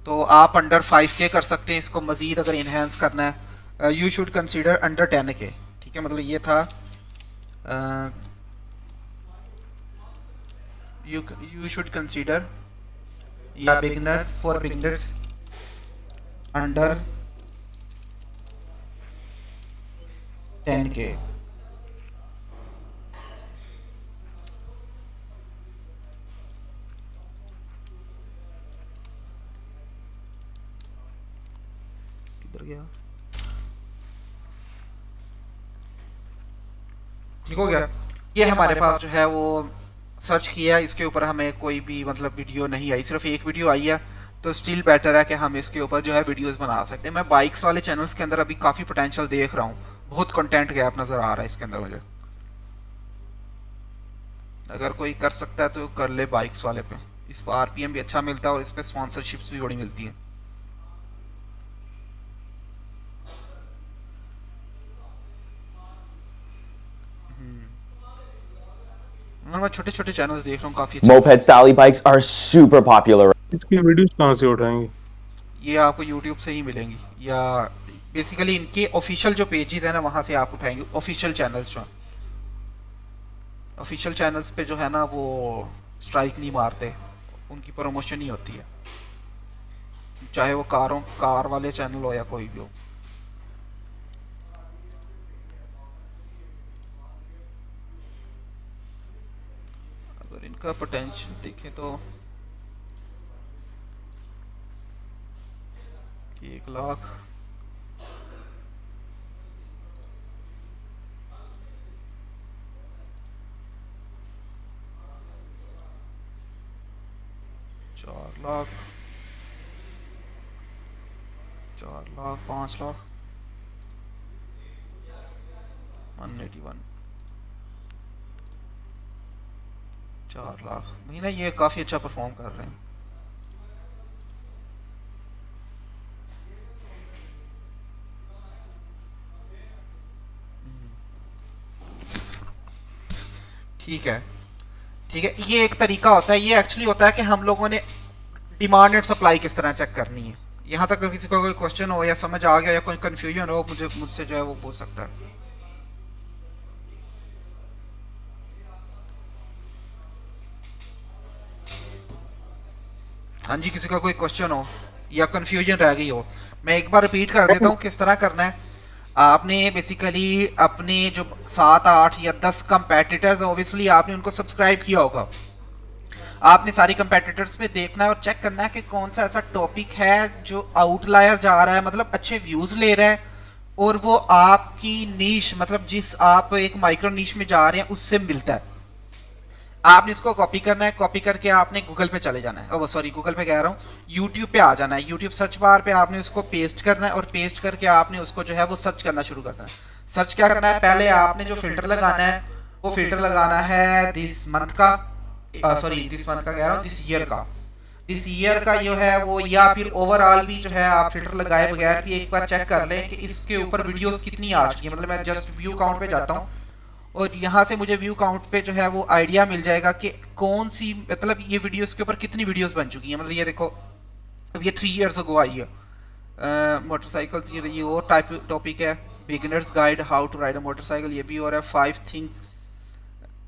तो आप अंडर 5K कर सकते हैं। इसको मज़ीद अगर इन्हेंस करना है you should consider under 10K, ठीक है। मतलब ये था यू शुड कंसीडर या beginners for beginners under 10K। किधर गया, ठीक हो गया। ये हमारे पास जो है वो सर्च किया, इसके ऊपर हमें कोई भी मतलब वीडियो नहीं आई, सिर्फ एक वीडियो आई है, तो स्टिल बेटर है कि हम इसके ऊपर जो है वीडियोस बना सकते हैं। मैं बाइक्स वाले चैनल्स के अंदर अभी काफ़ी पोटेंशियल देख रहा हूँ, बहुत कंटेंट गैप नज़र आ रहा है इसके अंदर मुझे। अगर कोई कर सकता है तो कर ले बाइक्स वाले पे, इस पर RPM भी अच्छा मिलता है और इस पर स्पॉन्सरशिप्स भी बड़ी मिलती हैं। मैं छोटे छोटे चैनल्स देख रहा हूँ काफी अच्छे। Moped style bikes are super popular. इसकी वीडियोस कहाँ से उठाएंगे? ये आपको YouTube से ही मिलेंगी, या बेसिकली इनके ऑफिशियल जो पेजेस है ना वहाँ से आप उठाएंगे। ऑफिशियल चैनल्स जो ऑफिशियल चैनल्स पे जो है ना वो स्ट्राइक नहीं मारते, उनकी प्रमोशन ही होती है, चाहे वो कार वाले चैनल हो या कोई भी हो। अगर इनका पोटेंशियल देखें तो 1 लाख, चार लाख, 5 लाख, 181, 4 लाख महीना। ये काफी अच्छा परफॉर्म कर रहे हैं। ठीक है, ठीक है, ये एक तरीका होता है। ये एक्चुअली होता है कि हम लोगों ने डिमांड एंड सप्लाई किस तरह चेक करनी है। यहाँ तक किसी को कोई क्वेश्चन हो या समझ आ गया या कोई कंफ्यूजन हो, मुझसे जो है वो पूछ सकता है। हाँ जी, किसी का कोई क्वेश्चन हो या कंफ्यूजन रह गई हो, मैं एक बार रिपीट कर देता हूँ किस तरह करना है। आपने बेसिकली अपने जो 7, 8 या 10 कंपेटिटर्स, ऑब्वियसली आपने उनको सब्सक्राइब किया होगा। आपने सारी कंपेटिटर्स पे देखना है और चेक करना है कि कौन सा ऐसा टॉपिक है जो आउटलायर जा रहा है, मतलब अच्छे व्यूज ले रहा है, और वो आपकी नीश, मतलब जिस आप एक माइक्रो नीश में जा रहे हैं उससे मिलता है। आपने इसको कॉपी करना है। कॉपी करके आपने गूगल पे चले जाना है, ओह सॉरी गूगल पे कह रहा हूँ, यूट्यूब पे आ जाना है। यूट्यूब सर्च बार पे आपने उसको पेस्ट करना है और पेस्ट करके आपने उसको जो है वो सर्च करना शुरू करना है। सर्च क्या करना है, पहले आपने जो फिल्टर लगाना है वो फिल्टर लगाना है दिस मंथ का, सॉरी दिस मंथ का कह रहा हूँ, दिस ईयर का। दिस ईयर का जो है वो, या फिर ओवरऑल भी जो है आप फिल्टर लगाए बगैर भी एक बार चेक कर लें कि इसके ऊपर वीडियोस कितनी आ चुकी है। मतलब मैं जस्ट व्यू काउंट पे जाता हूँ और यहाँ से मुझे व्यू काउंट पे जो है वो आइडिया मिल जाएगा कि कौन सी, मतलब ये वीडियोस के ऊपर कितनी वीडियोस बन चुकी हैं। मतलब ये देखो, अब ये 3 years ago आई है मोटरसाइकिल्स, ये और टाइप टॉपिक है। Beginners guide how to ride a motorcycle, ये भी और है। 5 things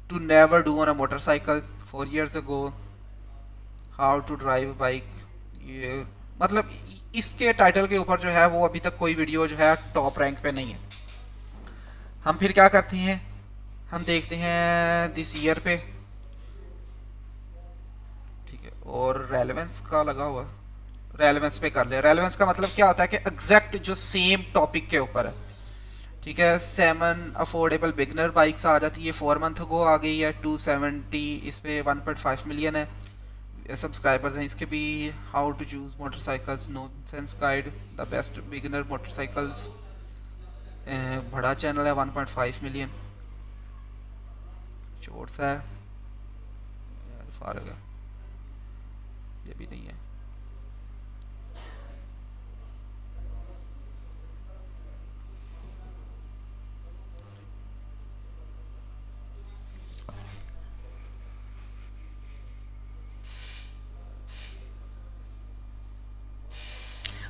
to never do on a motorcycle 4 years ago, how to drive bike. ये मतलब इसके टाइटल के ऊपर जो है वो अभी तक कोई वीडियो जो है टॉप रैंक पे नहीं है। हम फिर क्या करते हैं, हम देखते हैं दिस ईयर पे, ठीक है, और रेलेवेंस का लगा हुआ, रेलेवेंस पे कर ले। रेलेवेंस का मतलब क्या होता है कि एग्जैक्ट जो सेम टॉपिक के ऊपर है, ठीक है। 7 अफोर्डेबल बिगनर बाइक्स आ जाती है, 4 month ago आ गई है। 270, इस पे 1.5 million है सब्सक्राइबर्स हैं इसके भी। How to choose motorcycles, no sense guide, the best beginner motorcycles, बड़ा चैनल है, 1.5 million। शॉर्ट्स है, फारग है, ये भी नहीं है।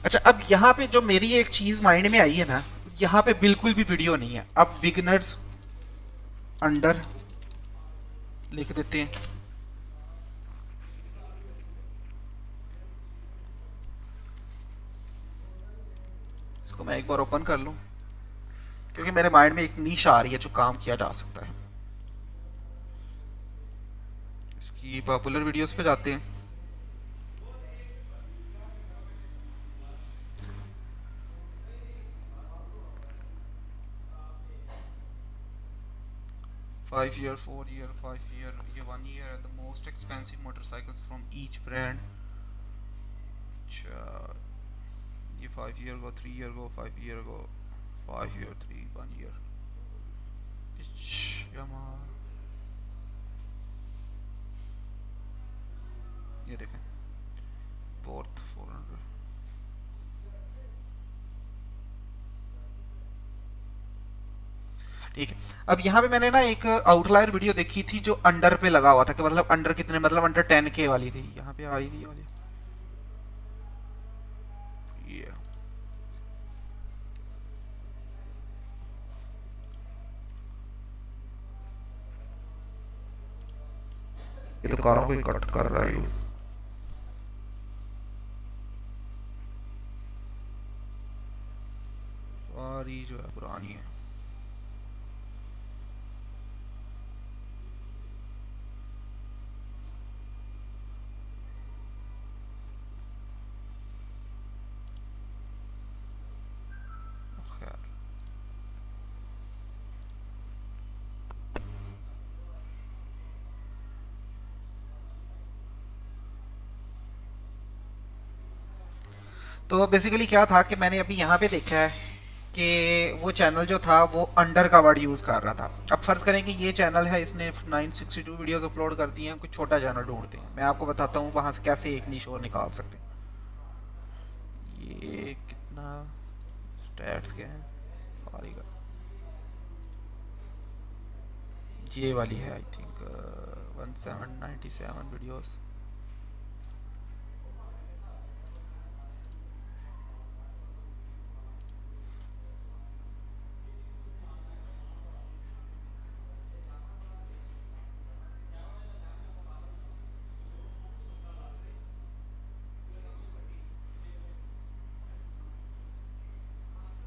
अच्छा, अब यहाँ पे जो मेरी एक चीज माइंड में आई है ना, यहाँ पे बिल्कुल भी वीडियो नहीं है। अब बिगिनर्स अंडर लिख देते हैं, इसको मैं एक बार ओपन कर लूं क्योंकि मेरे माइंड में एक नीश आ रही है जो काम किया जा सकता है। इसकी पॉपुलर वीडियोस पे जाते हैं। Five year, 4 year, 5 year, ये 1 year are the most expensive motorcycles from each brand. अच्छा, ये 5 year ago, 3 year ago, 5 year ago, 5 year, 3, 1 year. Yamaha, ये देखें, Porth 400. ठीक है। अब यहाँ पे मैंने ना एक आउटलायर वीडियो देखी थी जो अंडर पे लगा हुआ था, कि मतलब अंडर कितने, मतलब अंडर 10K वाली थी। यहाँ पे आ रही थी ये वाली, ये तो कारों को कट कर रहा है। सारी जो है पुरानी है। खैर, तो बेसिकली क्या था कि मैंने अभी यहाँ पे देखा है कि वो चैनल जो था वो अंडर का वर्ड यूज़ कर रहा था। अब फर्ज करें कि ये चैनल है, इसने 962 वीडियोस अपलोड कर दिए हैं, कुछ छोटा चैनल ढूंढते हैं। मैं आपको बताता हूँ वहाँ से कैसे एक नीश और निकाल सकते हैं। ये कितना स्टैट्स के हैं सारी का, ये वाली है आई थिंक 1797 वीडियोस।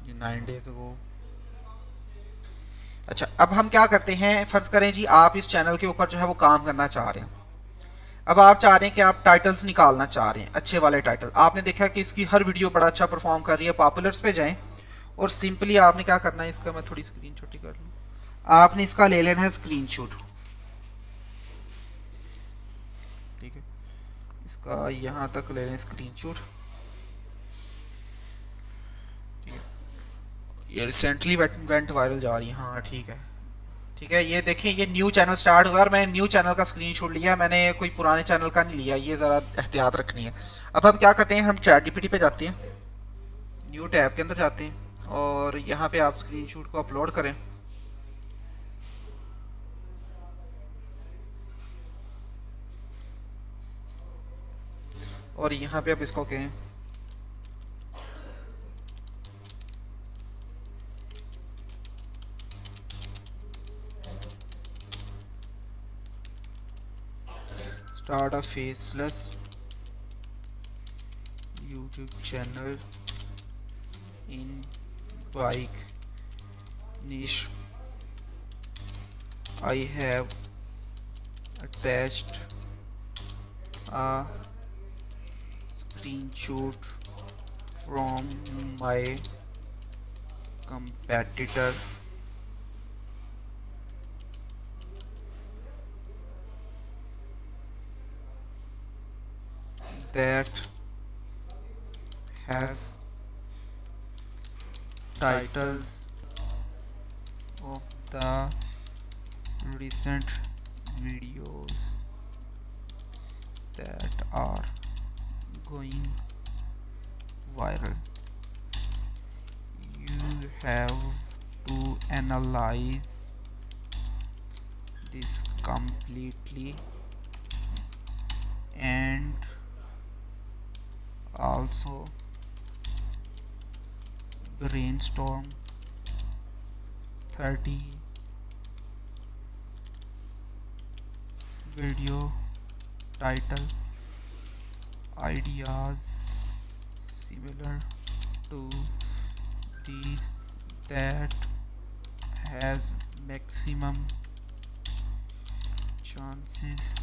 ये 9 डेज अगो। अच्छा, अब हम क्या करते हैं, फर्ज करें जी आप इस चैनल के ऊपर जो है वो काम करना चाह रहे हैं। अब आप चाह रहे हैं कि आप टाइटल्स निकालना चाह रहे हैं, अच्छे वाले टाइटल। आपने देखा कि इसकी हर वीडियो बड़ा अच्छा परफॉर्म कर रही है। पॉपुलर्स पे जाएं और सिंपली आपने क्या करना है, इसका मैं थोड़ी स्क्रीन छोटी कर लूँ, आपने इसका ले लेना है स्क्रीनशॉट। ठीक है, इसका यहाँ तक ले लें स्क्रीनशॉट। ठीक है, ये रिसेंटली वेंट वायरल जा रही है। हाँ ठीक है, ठीक है। ये देखिए, ये न्यू चैनल स्टार्ट हुआ और मैंने न्यू चैनल का स्क्रीनशॉट लिया, मैंने कोई पुराने चैनल का नहीं लिया। ये ज़रा एहतियात रखनी है। अब हम क्या करते हैं, हम चैट जीपीटी पे जाते हैं, न्यू टैब के अंदर जाते हैं और यहाँ पे आप स्क्रीनशॉट को अपलोड करें। और यहाँ पे आप इसको कहें start a faceless YouTube channel in bike niche. I have attached a screenshot from my competitor that has titles of the recent videos that are going viral. You have to analyze this completely and also brainstorm 30 video title ideas similar to these that has maximum chances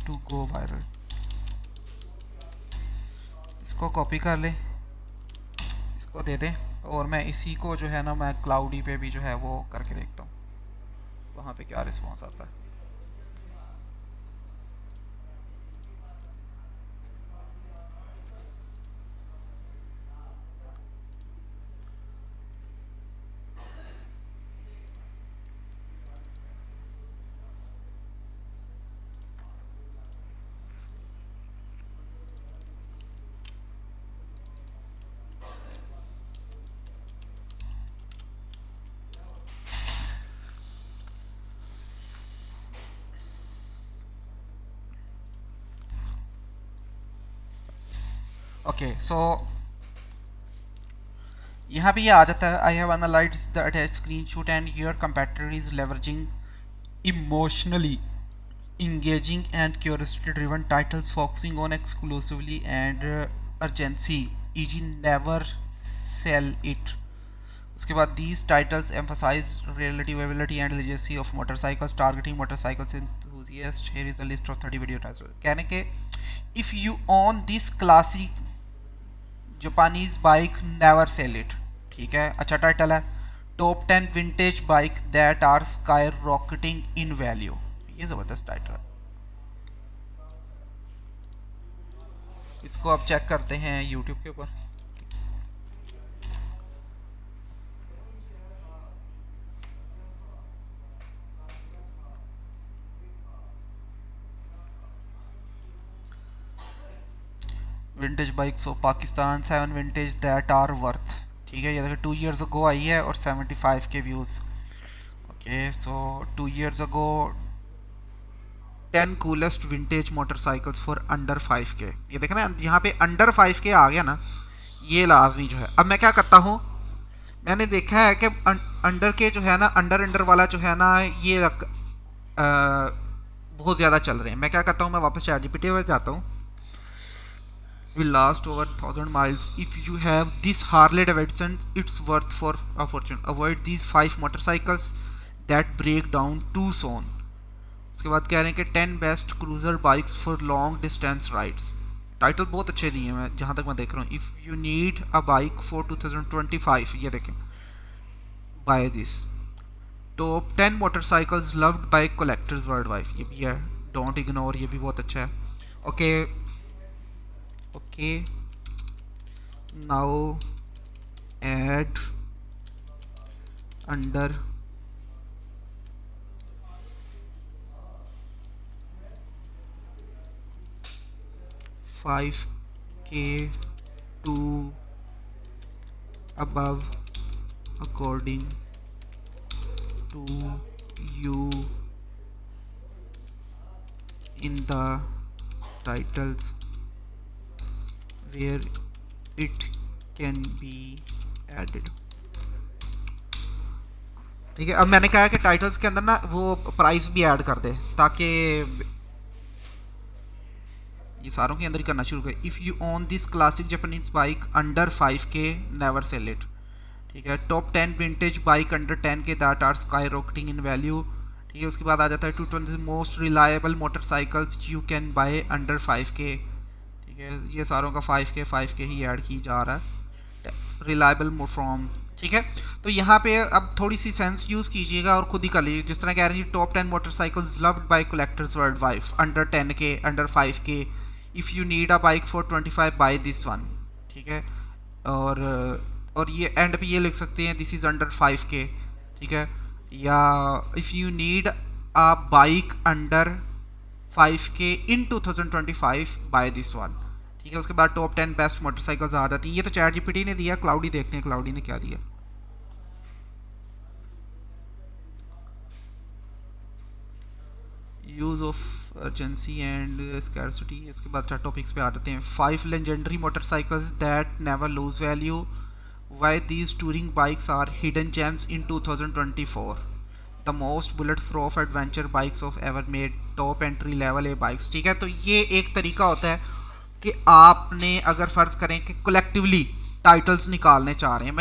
to go viral. इसको copy कर ले, इसको दे दे और मैं इसी को जो है ना मैं क्लाउडी पे भी जो है वो करके देखता हूँ वहाँ पे क्या रिस्पॉन्स आता है। ओके सो यहाँ पे ये आ जाता है, I have analysed the attached screenshot and your competitor is leveraging emotionally engaging and curiosity driven titles focusing on exclusively and urgency, e.g. never sell it. उसके बाद these titles emphasize relativity and legacy of motorcycles, targeting motorcycles enthusiasts. Here is a list of 30 video titles. कहने के if you own this classic Japanese bike, never sell it. ठीक है, अच्छा title है. Top 10 vintage bike that are skyrocketing in value. ये जबरदस्त title है. इसको अब चेक करते हैं YouTube के ऊपर. Vintage bikes of Pakistan, 7 vintage that are worth. ठीक है, ये देखिए 2 years ago आई है और 75 के views. Okay so 2 years ago 10 coolest vintage motorcycles for under 5K. ये देखें ना, यहाँ पे अंडर 5K आ गया ना, ये लाजमी जो है. अब मैं क्या करता हूँ, मैंने देखा है कि अंडर के जो है ना, अंडर वाला जो है ना, ये बहुत ज़्यादा चल रहे हैं. मैं क्या करता हूँ, मैं वापस ChatGPT पर जाता हूँ. will last over 1000 miles. If you have this Harley Davidson, it's worth for a fortune. Avoid these 5 motorcycles that break down too soon. उसके बाद कह रहे हैं कि 10 best cruiser bikes for long distance rides. Title बहुत अच्छे दिए हैं, मैं जहाँ तक मैं देख रहा हूँ. If you need a bike for 2025, ये देखें, buy this. Top 10 motorcycles loved by collectors worldwide, ये भी है. डोंट इग्नोर, ये भी बहुत अच्छा है. Okay now add under 5K to above according to you in the titles where it can be added. ठीक है, अब मैंने कहा कि टाइटल्स के अंदर ना वो प्राइस भी ऐड कर दे, ताकि ये सारों के अंदर ही करना शुरू करें. If you own this classic Japanese bike under 5K, never sell it. ठीक है, top 10 vintage bike under 10K that are skyrocketing in value. ठीक है, उसके बाद आ जाता है 220 most reliable motorcycles you can buy under 5K. ठीक है, ये सारों का 5K ही ऐड की जा रहा है. Reliable from. ठीक है, तो यहाँ पे अब थोड़ी सी सेंस यूज़ कीजिएगा और खुद ही कर लीजिए. जिस तरह कह रहे हैं top 10 motorcycles loved by collectors worldwide under 10K, under 5K. If you need a bike for 25, buy this one. ठीक है, और ये एंड पे ये लिख सकते हैं दिस इज़ अंडर 5K. ठीक है, या if you need a bike under 5K in 2025, buy this one. ठीक है, उसके बाद टॉप 10 बेस्ट मोटरसाइकिल्स आ जाती हैं. ये तो ChatGPT ने दिया. क्लाउडी देखते हैं क्लाउडी ने क्या दिया. Use of urgency and scarcity. इसके बाद 4 टॉपिक्स पे आ जाते हैं. 5 legendary motorcycles that never lose value, why these touring bikes are hidden gems in 2024, the most bulletproof adventure bikes of ever made, top entry level a bikes. ठीक है, तो ये एक तरीका होता है कि आपने अगर फ़र्ज़ करें कि कलेक्टिवली टाइटल्स निकालने चाह रहे हैं.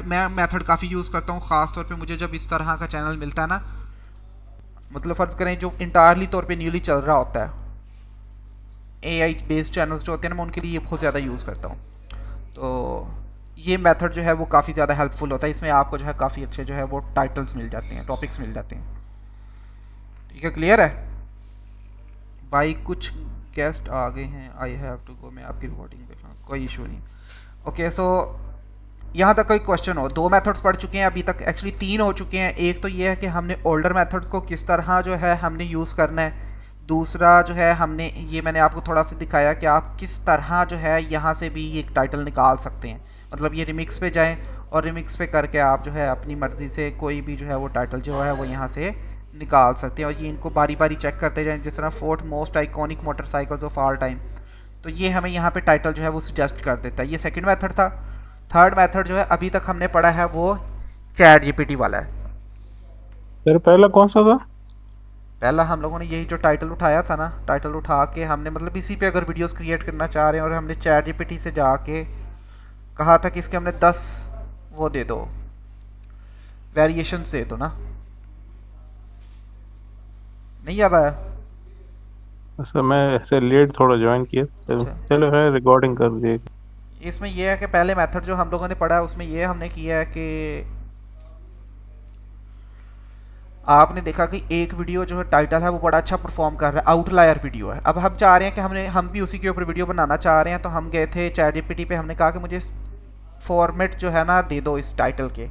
मैं मेथड काफ़ी यूज़ करता हूँ, ख़ास तौर पे मुझे जब इस तरह का चैनल मिलता है ना, मतलब फ़र्ज़ करें जो इंटायरली तौर पे न्यूली चल रहा होता है, AI बेस्ड चैनल्स जो होते हैं ना, मैं उनके लिए बहुत ज़्यादा यूज़ करता हूँ. तो ये मेथड जो है वो काफ़ी ज़्यादा हेल्पफुल होता है. इसमें आपको जो है काफ़ी अच्छे जो है वो टाइटल्स मिल जाते हैं, टॉपिक्स मिल जाते हैं. ठीक है, क्लियर है भाई. कुछ गेस्ट आ गए हैं, आई हैव टू गो. मैं आपकी रिकॉर्डिंग देख रहा हूँ, कोई इशू नहीं. ओके सो यहाँ तक कोई क्वेश्चन हो. 2 मेथड्स पढ़ चुके हैं अभी तक, एक्चुअली 3 हो चुके हैं. एक तो ये है कि हमने ओल्डर मेथड्स को किस तरह जो है हमने यूज़ करना है. दूसरा जो है हमने ये मैंने आपको थोड़ा सा दिखाया कि आप किस तरह जो है यहाँ से भी एक टाइटल निकाल सकते हैं. मतलब ये रिमिक्स पे जाएं और रिमिक्स पे करके आप जो है अपनी मर्ज़ी से कोई भी जो है वो टाइटल जो है वो यहाँ से निकाल सकते हैं. और ये इनको बारी बारी चेक करते जाएं. जिस तरह 4th most iconic motorcycles of all time, तो ये हमें यहाँ पे टाइटल जो है वो सजेस्ट कर देता है। ये सेकंड मेथड था। थर्ड मेथड जो है अभी तक हमने पढ़ा है वो चैट जीपीटी वाला है। सर पहला कौन सा था? पहला हम लोगों ने यही जो टाइटल उठाया था ना, टाइटल उठा के हमने मतलब इसी पे अगर वीडियोस क्रिएट करना चाह रहे हैं और हमने चैट जीपीटी से जाके कहा था कि इसके हमने 10 वो दे दो, वेरिएशंस दे दो ना, नहीं याद आया? सर मैं ऐसे लेट थोड़ा ज्वाइन किया, चलो अच्छा। चलो है रिकॉर्डिंग कर दिए। इसमें यह है कि पहले मेथड जो हम लोगों ने पढ़ा है उसमें ये हमने किया है कि आपने देखा कि एक वीडियो जो है टाइटल है वो बड़ा अच्छा परफॉर्म कर रहा है, आउटलायर वीडियो है। अब हम चाह रहे हैं कि हम भी उसी के ऊपर वीडियो बनाना चाह रहे हैं, तो हम गए थे चैट जीपीटी पे, हमने कहा कि मुझे फॉर्मेट जो है ना दे दो इस टाइटल के,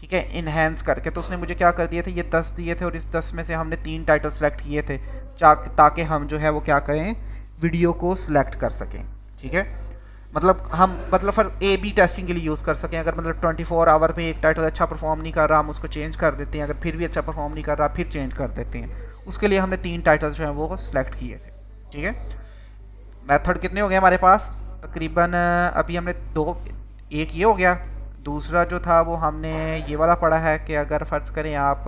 ठीक है, इन्हेंस करके। तो उसने मुझे क्या कर दिए थे, ये 10 दिए थे और इस 10 में से हमने 3 टाइटल सेलेक्ट किए थे ताकि हम जो है वो क्या करें, वीडियो को सिलेक्ट कर सकें, ठीक है। मतलब हम फिर ए बी टेस्टिंग के लिए यूज़ कर सकें। अगर मतलब 24 आवर पे एक टाइटल अच्छा परफॉर्म नहीं कर रहा, हम उसको चेंज कर देते हैं, अगर फिर भी अच्छा परफॉर्म नहीं कर रहा फिर चेंज कर देते हैं। उसके लिए हमने 3 टाइटल जो हैं वो सिलेक्ट किए थे, ठीक है। मेथड कितने हो गए हमारे पास? तकरीबन अभी हमने 2, एक ये हो गया, दूसरा जो था वो हमने ये वाला पढ़ा है कि अगर फ़र्ज़ करें आप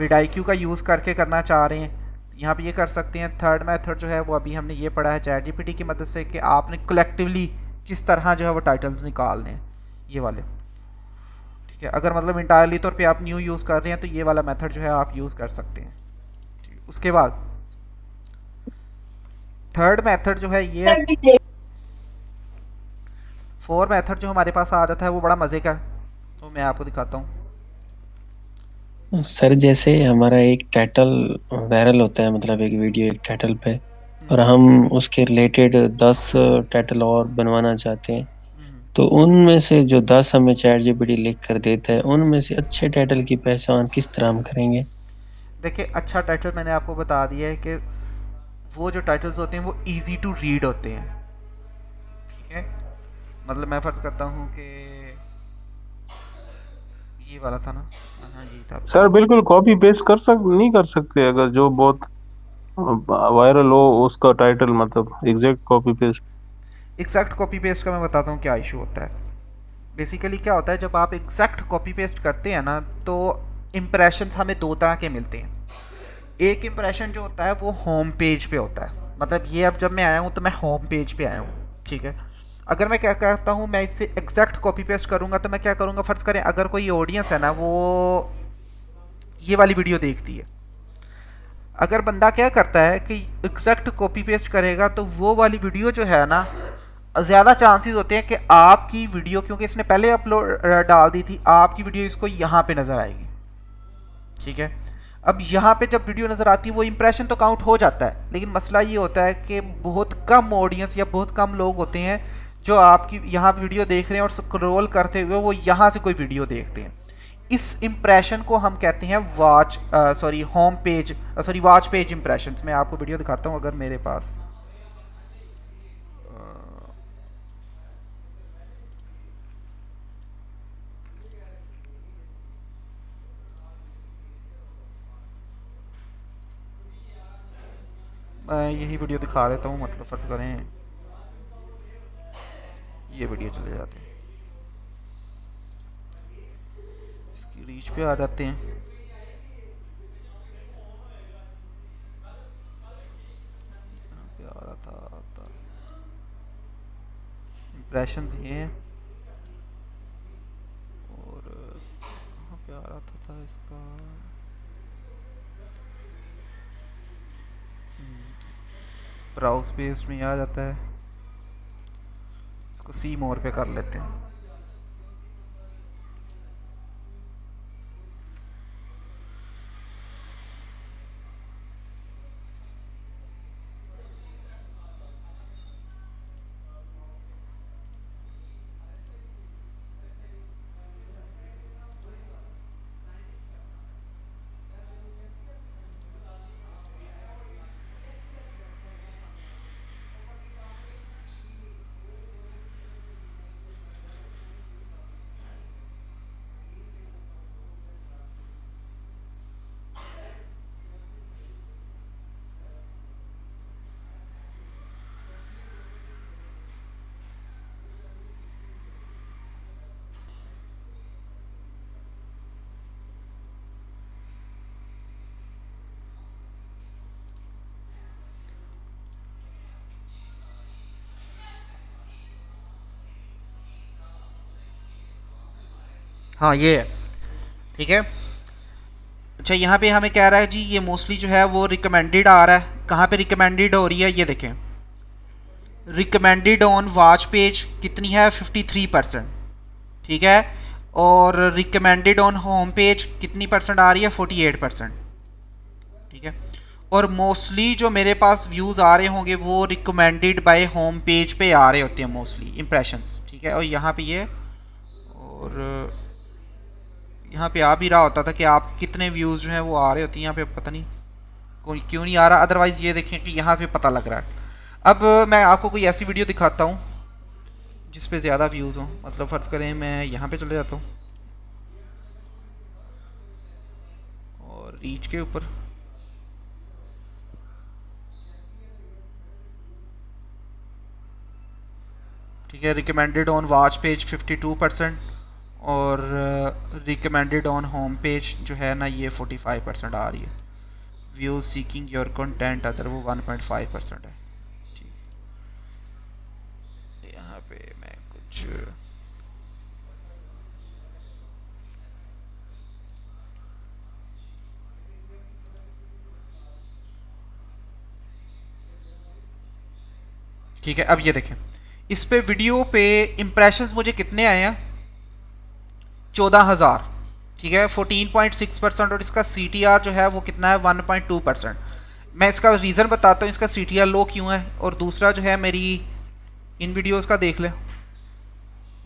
vidIQ का यूज़ करके करना चाह रहे हैं, यहाँ पे ये कर सकते हैं। थर्ड मेथड जो है वो अभी हमने ये पढ़ा है चैट जीपीटी की मदद से कि आपने कलेक्टिवली किस तरह जो है वो टाइटल्स निकालने हैं, ये वाले, ठीक है। अगर मतलब इंटायरली तौर पे आप न्यू यूज़ कर रहे हैं तो ये वाला मेथड जो है आप यूज़ कर सकते हैं, ठीक है। उसके बाद थर्ड मेथड जो है ये, 4 मेथड जो हमारे पास आ जाता है वो बड़ा मज़े का है, तो मैं आपको दिखाता हूँ। सर जैसे हमारा एक टाइटल वायरल होता है, मतलब एक वीडियो एक टाइटल पे, और हम उसके रिलेटेड 10 टाइटल और बनवाना चाहते हैं, तो उनमें से जो 10 हमें चैट जीपीटी लिख कर देता है, उनमें से अच्छे टाइटल की पहचान किस तरह हम करेंगे? देखिए, अच्छा टाइटल मैंने आपको बता दिया है कि वो जो टाइटल्स होते हैं वो इजी टू रीड होते हैं, ठीक है। मतलब मैं फ़र्ज़ करता हूँ कि ये वाला था ना, हाँ यही था। सर बिल्कुल कॉपी पेस्ट नहीं कर सकते? अगर जो बहुत वायरल हो उसका टाइटल, मतलब exact copy paste. Exact copy paste का मैं बताता हूँ क्या इशू होता है। बेसिकली क्या होता है, जब आप एग्जैक्ट कॉपी पेस्ट करते हैं ना, तो इम्प्रेशंस हमें 2 तरह के मिलते हैं। एक इम्प्रेशन जो होता है वो होम पेज पे होता है, मतलब ये अब जब मैं आया हूँ तो मैं होम पेज पे आया हूँ, ठीक है। अगर मैं क्या करता हूँ, मैं इससे एग्जैक्ट कॉपी पेस्ट करूँगा तो मैं क्या करूँगा, फ़र्ज़ करें अगर कोई ऑडियंस है ना वो ये वाली वीडियो देखती है, अगर बंदा क्या करता है कि एग्जैक्ट कॉपी पेस्ट करेगा तो वो वाली वीडियो जो है ना, ज़्यादा चांसेस होते हैं कि आपकी वीडियो, क्योंकि इसने पहले अपलोड डाल दी थी, आपकी वीडियो इसको यहाँ पे नज़र आएगी, ठीक है। अब यहाँ पे जब वीडियो नज़र आती है वो इंप्रेशन तो काउंट हो जाता है, लेकिन मसला ये होता है कि बहुत कम ऑडियंस या बहुत कम लोग होते हैं जो आपकी यहाँ वीडियो देख रहे हैं और स्क्रॉल करते हुए वो यहाँ से कोई वीडियो देखते हैं। इस इंप्रेशन को हम कहते हैं वॉच पेज इंप्रेशंस। मैं आपको वीडियो दिखाता हूँ, अगर मेरे पास यही वीडियो दिखा देता हूँ। मतलब फ़र्ज़ करें ये वीडियो चले जाते हैं, इसकी रीच पे आ जाते हैं, यहाँ पे आ रहा था इम्प्रेशंस ये हैं, और कहाँ पे आ रहा था इसका, ब्राउज पेज में आ जाता है। इसको सी मोर पे कर लेते हैं। हाँ ये है, ठीक है। अच्छा यहाँ पे हमें कह रहा है जी ये मोस्टली जो है वो रिकमेंडेड आ रहा है। कहाँ पे रिकमेंडेड हो रही है ये देखें, रिकमेंडेड ऑन वॉच पेज कितनी है 53%, ठीक है। और रिकमेंडेड ऑन होम पेज कितनी परसेंट आ रही है 48%, ठीक है। और मोस्टली जो मेरे पास व्यूज़ आ रहे होंगे वो रिकमेंडेड बाय होम पेज पे आ रहे होते हैं मोस्टली इंप्रेशंस, ठीक है। और यहाँ पे ये और यहाँ पे आ भी रहा होता था कि आपके कितने व्यूज़ जो हैं वो आ रहे होते हैं, यहाँ पे पता नहीं कोई क्यों नहीं आ रहा। अदरवाइज़ ये देखें कि यहाँ पे पता लग रहा है। अब मैं आपको कोई ऐसी वीडियो दिखाता हूँ जिस पे ज़्यादा व्यूज़ हों। मतलब फ़र्ज़ करें मैं यहाँ पे चले जाता हूँ और रीच के ऊपर, ठीक है। रिकमेंडेड ऑन वॉच पेज 52% और रिकमेंडेड ऑन होम पेज जो है ना ये 45% आ रही है। View seeking your content other वो 1.5% है, ठीक। यहाँ पे मैं कुछ ठीक है। अब ये देखें इस पे वीडियो पे इम्प्रेशंस मुझे कितने आए हैं 14,000, ठीक है, 14.6%। और इसका CTR जो है वो कितना है 1.2%। मैं इसका रीज़न बताता हूँ इसका CTR लो क्यों है। और दूसरा जो है मेरी इन वीडियोस का देख लें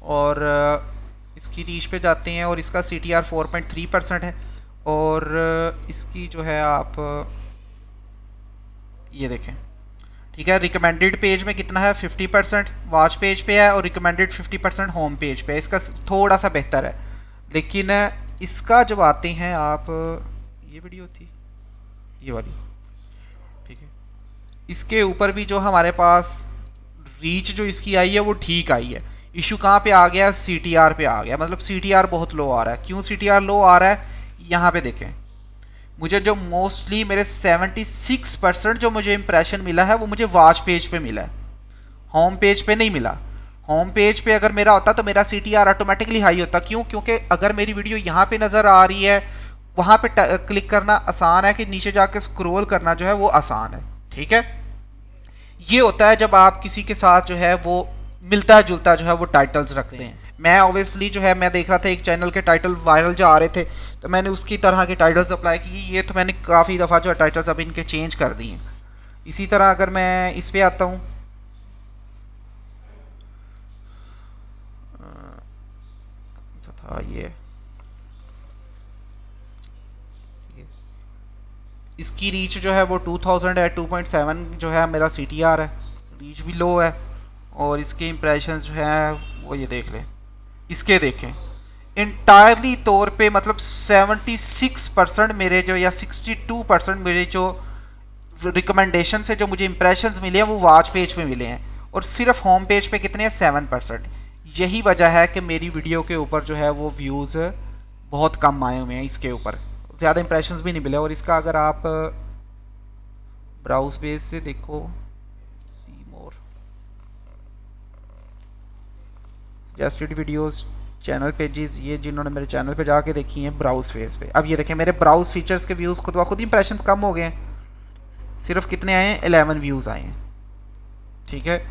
और इसकी रीच पे जाते हैं और इसका CTR 4.3% है। और इसकी जो है आप ये देखें, ठीक है। रिकमेंडेड पेज में कितना है 50% वॉच पेज पे है और रिकमेंडेड 50% होम पेज पे है। इसका थोड़ा सा बेहतर है। लेकिन इसका जब आते हैं आप, ये वीडियो थी ये वाली, ठीक है। इसके ऊपर भी जो हमारे पास रीच जो इसकी आई है वो ठीक आई है। इशू कहाँ पे आ गया, CTR पे आ गया। मतलब CTR बहुत लो आ रहा है। क्यों CTR लो आ रहा है, यहाँ पे देखें मुझे जो मोस्टली मेरे 76% जो मुझे इंप्रेशन मिला है वो मुझे वॉच पेज पे मिला है, होम पेज पे नहीं मिला। होम पेज पे अगर मेरा होता तो मेरा CTR ऑटोमेटिकली हाई होता। क्यों, क्योंकि अगर मेरी वीडियो यहाँ पे नज़र आ रही है वहाँ पे क्लिक करना आसान है कि नीचे जाके स्क्रॉल करना जो है वो आसान है, ठीक है। ये होता है जब आप किसी के साथ जो है वो मिलता जुलता जो है वो टाइटल्स रखते हैं। मैं ऑब्वियसली जो है मैं देख रहा था एक चैनल के टाइटल वायरल जो आ रहे थे तो मैंने उसकी तरह के टाइटल्स अप्लाई किए। ये तो मैंने काफ़ी दफ़ा जो है टाइटल्स अब इनके चेंज कर दिए हैं। इसी तरह अगर मैं इस पे आता हूँ, था ये इसकी रीच जो है वो 2000 है, 2.7 जो है मेरा CTR है, रीच भी लो है। और इसके इम्प्रेशंस जो है वो ये देख लें, इसके देखें इंटायरली तौर पे मतलब 76% मेरे जो या 62% मेरे जो रिकमेंडेशन से जो मुझे इंप्रेशंस मिले हैं वो वॉच पेज पे मिले हैं। और सिर्फ होम पेज पे कितने हैं 7%। यही वजह है कि मेरी वीडियो के ऊपर जो है वो व्यूज़ बहुत कम आए हुए हैं, इसके ऊपर ज़्यादा इंप्रेशंस भी नहीं मिले। और इसका अगर आप ब्राउज पेज से देखो, सी मोर सजेस्टेड वीडियोस चैनल पेजेस, ये जिन्होंने मेरे चैनल पे जाके देखी हैं ब्राउज फेज पे। अब ये देखें मेरे ब्राउज फीचर्स के व्यूज़ खुद ब खुद इंप्रेशंस कम हो गए हैं। सिर्फ कितने आए हैं 11 व्यूज़ आए हैं, ठीक है।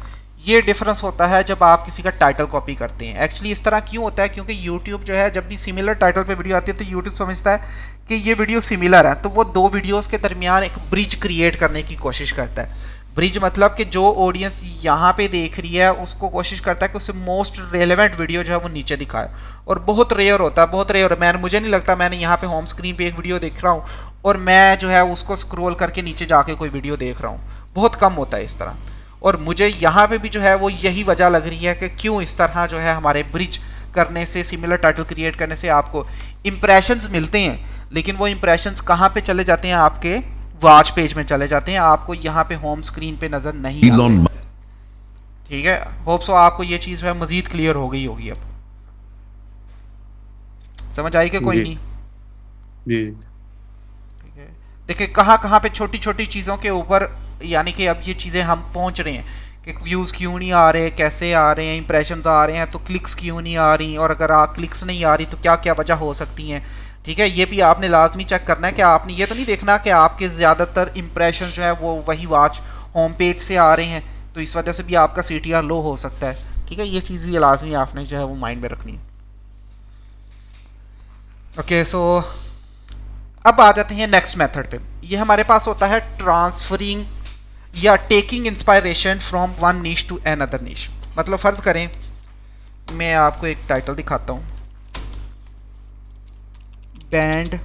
ये डिफरेंस होता है जब आप किसी का टाइटल कॉपी करते हैं। एक्चुअली इस तरह क्यों होता है, क्योंकि यूट्यूब जो है जब भी सिमिलर टाइटल पे वीडियो आती है तो यूट्यूब समझता है कि ये वीडियो सिमिलर है, तो वो दो वीडियोस के दरमियान एक ब्रिज क्रिएट करने की कोशिश करता है। ब्रिज मतलब कि जो ऑडियंस यहाँ पे देख रही है उसको कोशिश करता है कि उससे मोस्ट रेलेवेंट वीडियो जो है वो नीचे दिखाए। और बहुत रेयर होता है, बहुत रेयर। मुझे नहीं लगता मैंने यहाँ पे होम स्क्रीन पे एक वीडियो देख रहा हूँ और मैं जो है उसको स्क्रॉल करके नीचे जाके कोई वीडियो देख रहा हूँ, बहुत कम होता है इस तरह। और मुझे यहाँ पे भी जो है वो यही वजह लग रही है कि क्यों इस तरह जो है हमारे ब्रिज करने से, सिमिलर टाइटल क्रिएट करने से आपको इंप्रेशंस मिलते हैं, लेकिन वो इंप्रेशंस कहाँ पे चले जाते हैं, आपके वॉच पेज में चले जाते हैं, आपको यहाँ पे होम स्क्रीन पे नज़र नहीं आते। ठीक है, होप सो आपको ये चीज़ जो है मज़ीद क्लियर हो गई होगी। अब समझ आई कि कोई नहीं? जी ठीक है, देखिए कहाँ कहाँ पे छोटी छोटी चीज़ों के ऊपर, यानी कि अब ये चीज़ें हम पहुँच रहे हैं कि व्यूज़ क्यों नहीं आ रहे, कैसे आ रहे हैं, इंप्रेशंस आ रहे हैं तो क्लिक्स क्यों नहीं आ रही, और अगर क्लिक्स नहीं आ रही तो क्या क्या वजह हो सकती हैं। ठीक है, ये भी आपने लाजमी चेक करना है कि आपने ये तो नहीं देखना कि आपके ज़्यादातर इंप्रेशन जो है वो वही वॉच होम पेज से आ रहे हैं, तो इस वजह से भी आपका CTR लो हो सकता है। ठीक है, ये चीज़ भी लाजमी आपने जो है वो माइंड में रखनी है। ओके, सो अब आ जाते हैं नेक्स्ट मेथड पे। ये हमारे पास होता है ट्रांसफरिंग या taking inspiration from one niche to another niche. मतलब फ़र्ज़ करें मैं आपको एक टाइटल दिखाता हूँ, बैंड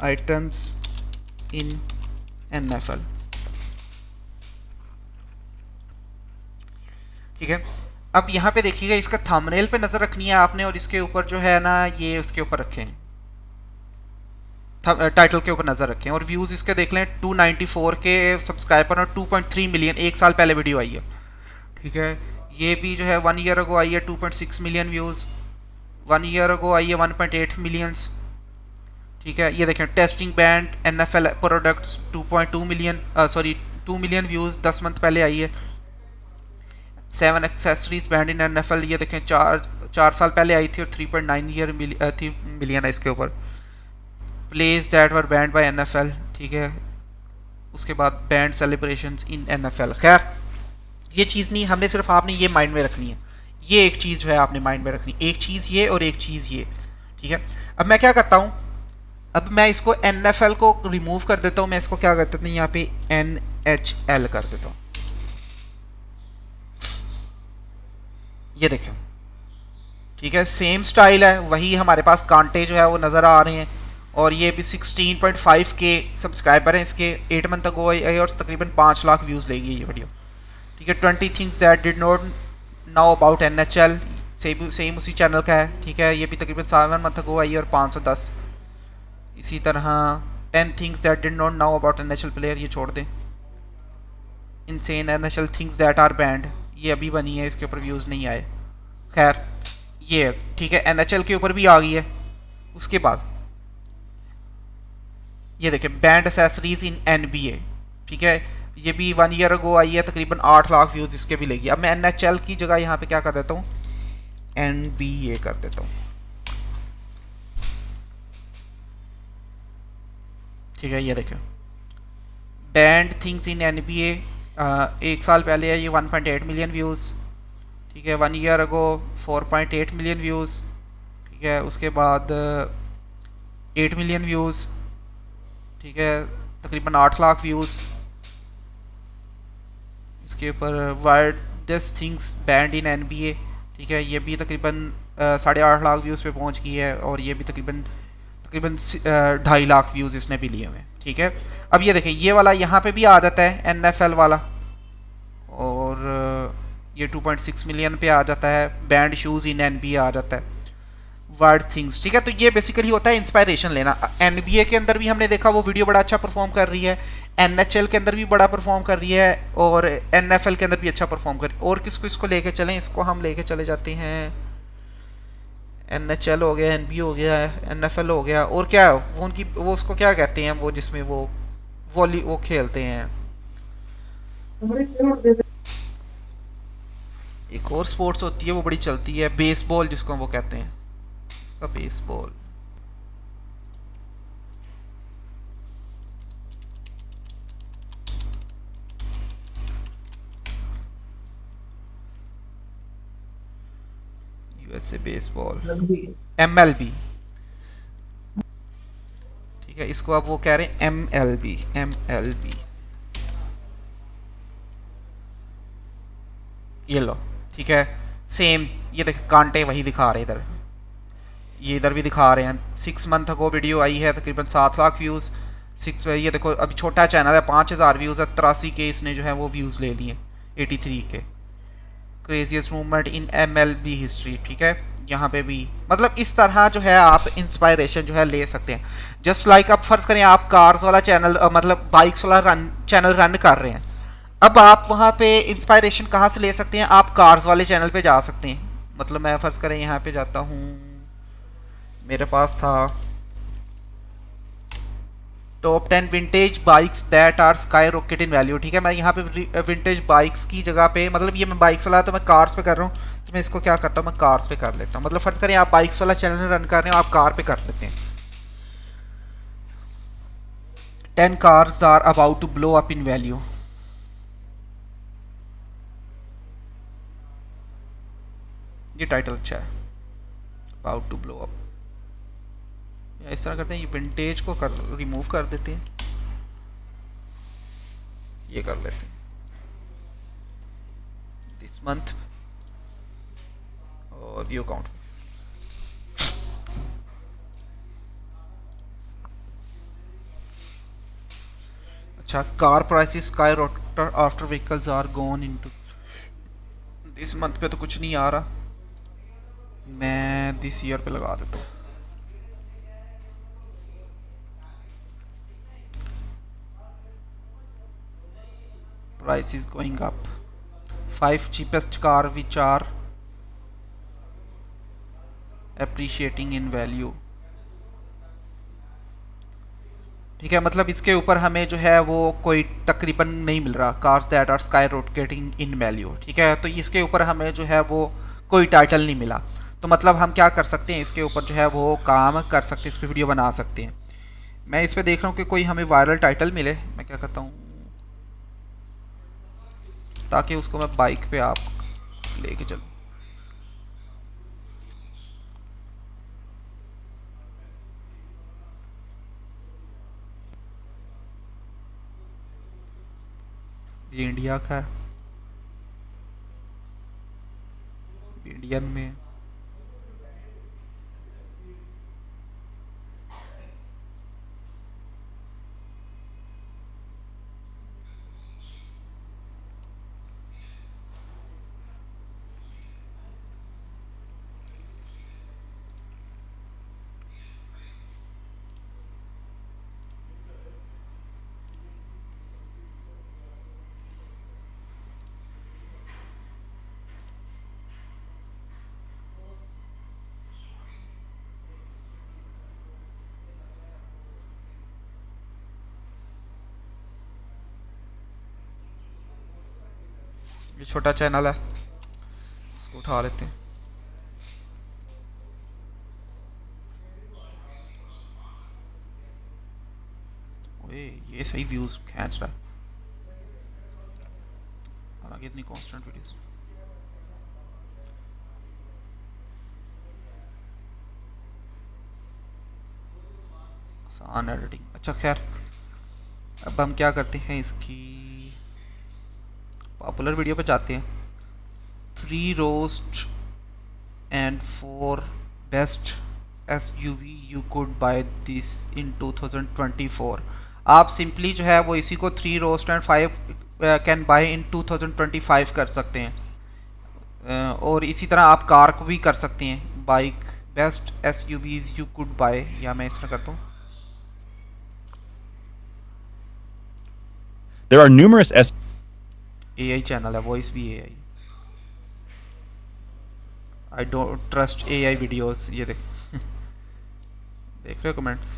आइटम्स इन NFL। ठीक है, अब यहाँ पे देखिएगा, इसका थंबनेल पे नज़र रखनी है आपने, और इसके ऊपर जो है ना ये उसके ऊपर रखें, टाइटल के ऊपर नज़र रखें, और व्यूज़ इसके देख लें 294 के सब्सक्राइबर और 2.3 मिलियन, एक साल पहले वीडियो आई है। ठीक है, ये भी जो है 1 ईयर अगो आई है 2.6 मिलियन व्यूज़, 1 ईयर अगो आई है 1.8 मिलियंस। ठीक है, ये देखें testing band NFL products 2.2 million 2 million views 10 month पहले आई है। 7 एक्सेसरीज बैंड इन NFL, ये देखें 4 साल पहले आई थी और 3.9 मिलियन है इसके ऊपर। Place that were banned by NFL। ठीक है, उसके बाद बैंड सेलिब्रेशंस इन NFL। खैर ये चीज़ नहीं, हमने सिर्फ आपने ये माइंड में रखनी है, ये एक चीज़ जो है आपने माइंड में रखनी, एक चीज़ ये और एक चीज़ ये। ठीक है, अब मैं क्या करता हूँ, अब मैं इसको NFL को रिमूव कर देता हूँ, मैं इसको क्या कर देता हूँ यहाँ पे NHL कर देता हूँ। ये देखें, ठीक है, सेम स्टाइल है, वही हमारे पास कांटे जो है वो नज़र आ रहे हैं, और ये भी 16.5 के सब्सक्राइबर हैं इसके, 8 मंथ तक आई और तकरीबन 5 लाख व्यूज़ लेगी ये वीडियो। ठीक है, 20 things that did not know about NHL, same उसी चैनल का है। ठीक है, ये भी तकरीबन 7 मंथ तक आई और 510। इसी तरह 10 things that did not know about NHL player, ये छोड़ दें। Insane NHL things that are banned, ये अभी बनी है, इसके ऊपर व्यूज़ नहीं आए। खैर ये ठीक है, NHL के ऊपर भी आ गई है। उसके बाद ये देखें बैंड एसेसरीज इन NBA। ठीक है, ये भी 1 ईयर अगो आई है, तकरीबन 8 लाख व्यूज़ इसके भी लेगी। अब मैं NHL की जगह यहाँ पे क्या कर देता हूँ, NBA कर देता हूँ। ठीक है, ये देखें बैंड थिंग्स इन NBA, 1 साल पहले है ये 1.8 मिलियन व्यूज़। ठीक है, 1 ईयर अगो 4.8 मिलियन व्यूज़। ठीक है, उसके बाद 8 मिलियन व्यूज़। ठीक है, तकरीबन 8 लाख व्यूज़। इसके ऊपर वाइल्डेस्ट थिंग्स बैंड इन NBA। ठीक है, ये भी तकरीबन 8.5 लाख व्यूज़ पे पहुंच गई है, और ये भी तकरीबन 2.5 लाख व्यूज़ इसने भी लिए हुए हैं। ठीक है, अब ये देखें ये वाला यहाँ पे भी आ जाता है NFL वाला, और ये 2.6 मिलियन पे आ जाता है। बैंड शूज़ इन NBA आ जाता है, वर्ड थिंग्स। ठीक है, तो ये बेसिकली होता है इंस्पायरेशन लेना। NBA के अंदर भी हमने देखा वो वीडियो बड़ा अच्छा परफॉर्म कर रही है, NHL के अंदर भी बड़ा परफॉर्म कर रही है, और NFL के अंदर भी अच्छा परफॉर्म कर रही है। और किसको इसको लेके चलें, इसको हम लेके चले जाते हैं, NHL हो गया, NBA हो गया, NFL हो गया, और क्या वो उनकी वो उसको क्या कहते हैं, वो जिसमें वो खेलते हैं, एक और स्पोर्ट्स होती है वो बड़ी चलती है, बेसबॉल जिसको वो कहते हैं, इसका बेसबॉल। USA baseball, MLB। ठीक है, इसको अब वो कह रहे हैं MLB। ये लो, ठीक है, सेम ये देख कांटे वही दिखा रहे हैं इधर, ये इधर भी दिखा रहे हैं। 6 मंथ को वीडियो आई है, तकरीबन 7 लाख व्यूज़। ये देखो अभी छोटा चैनल है, 5000 व्यूज़ है, 83 के इसने जो है वो व्यूज़ ले लिए, 83 के। Craziest movement in MLB history. ठीक है, यहाँ पे भी मतलब इस तरह जो है आप इंस्पायरेशन जो है ले सकते हैं। जस्ट लाइक आप फर्ज करें आप कार्स वाला चैनल मतलब बाइक्स वाला चैनल रन कर रहे हैं, अब आप वहाँ पे इंस्पायरेशन कहाँ से ले सकते हैं, आप कार्स वाले चैनल पे जा सकते हैं। मतलब मैं फ़र्ज़ करें यहाँ पे जाता हूँ, मेरे पास था top 10 vintage bikes that are skyrocket in value. ठीक है, मैं यहाँ पे विंटेज बाइक्स की जगह पे, मतलब ये मैं बाइक्स वाला तो मैं कार्स पे कर रहा हूँ, तो मैं इसको क्या करता हूँ, मैं कार्स पे कर लेता हूँ। मतलब फर्ज करें आप बाइक्स वाला चैनल रन कर रहे हो, आप कार पे कर लेते हैं। 10 cars are about to blow up in value। ये टाइटल अच्छा है, about to blow up। या इस तरह करते हैं, ये विंटेज को रिमूव कर देते हैं, ये कर लेते हैं दिस मंथ और व्यू काउंट। अच्छा, car prices skyrocket after vehicles are gone into this month पे तो कुछ नहीं आ रहा, मैं दिस ईयर पे लगा देता हूँ। Price is going up, 5 cheapest car which are appreciating in value। ठीक है, मतलब इसके ऊपर हमें जो है वो कोई तकरीबन नहीं मिल रहा, cars that are skyrocketing in value. ठीक है, तो इसके ऊपर हमें जो है वो कोई टाइटल नहीं मिला, तो मतलब हम क्या कर सकते हैं, इसके ऊपर जो है वो काम कर सकते हैं, इस पर वीडियो बना सकते हैं। मैं इस पर देख रहा हूँ कि कोई हमें वायरल टाइटल मिले, मैं क्या करता हूँ ताकि उसको मैं बाइक पे आप लेके चलूँ। ये इंडिया का है, इंडियन में ये छोटा चैनल है, इसको उठा लेते हैं। ओए ये सही व्यूज खींच रहा है, हालांकि इतनी कांस्टेंट वीडियोस। आसान एडिटिंग। अच्छा खैर, अब हम क्या करते हैं, इसकी पॉपुलर वीडियो पे जाते हैं। 3 roast and 4 best SUV you could by this in 2024। आप सिंपली जो है वो इसी को 3 रोस्ट एंड 5 कैन बाय इन 2025 कर सकते हैं। और इसी तरह आप कार को भी कर सकते हैं, bike best SUVs you could bye, या मैं इस तरह करता हूँ। There are numerous AI channel है, वॉइस भी AI। I don't trust AI videos. ये देख देख रहे हो comments.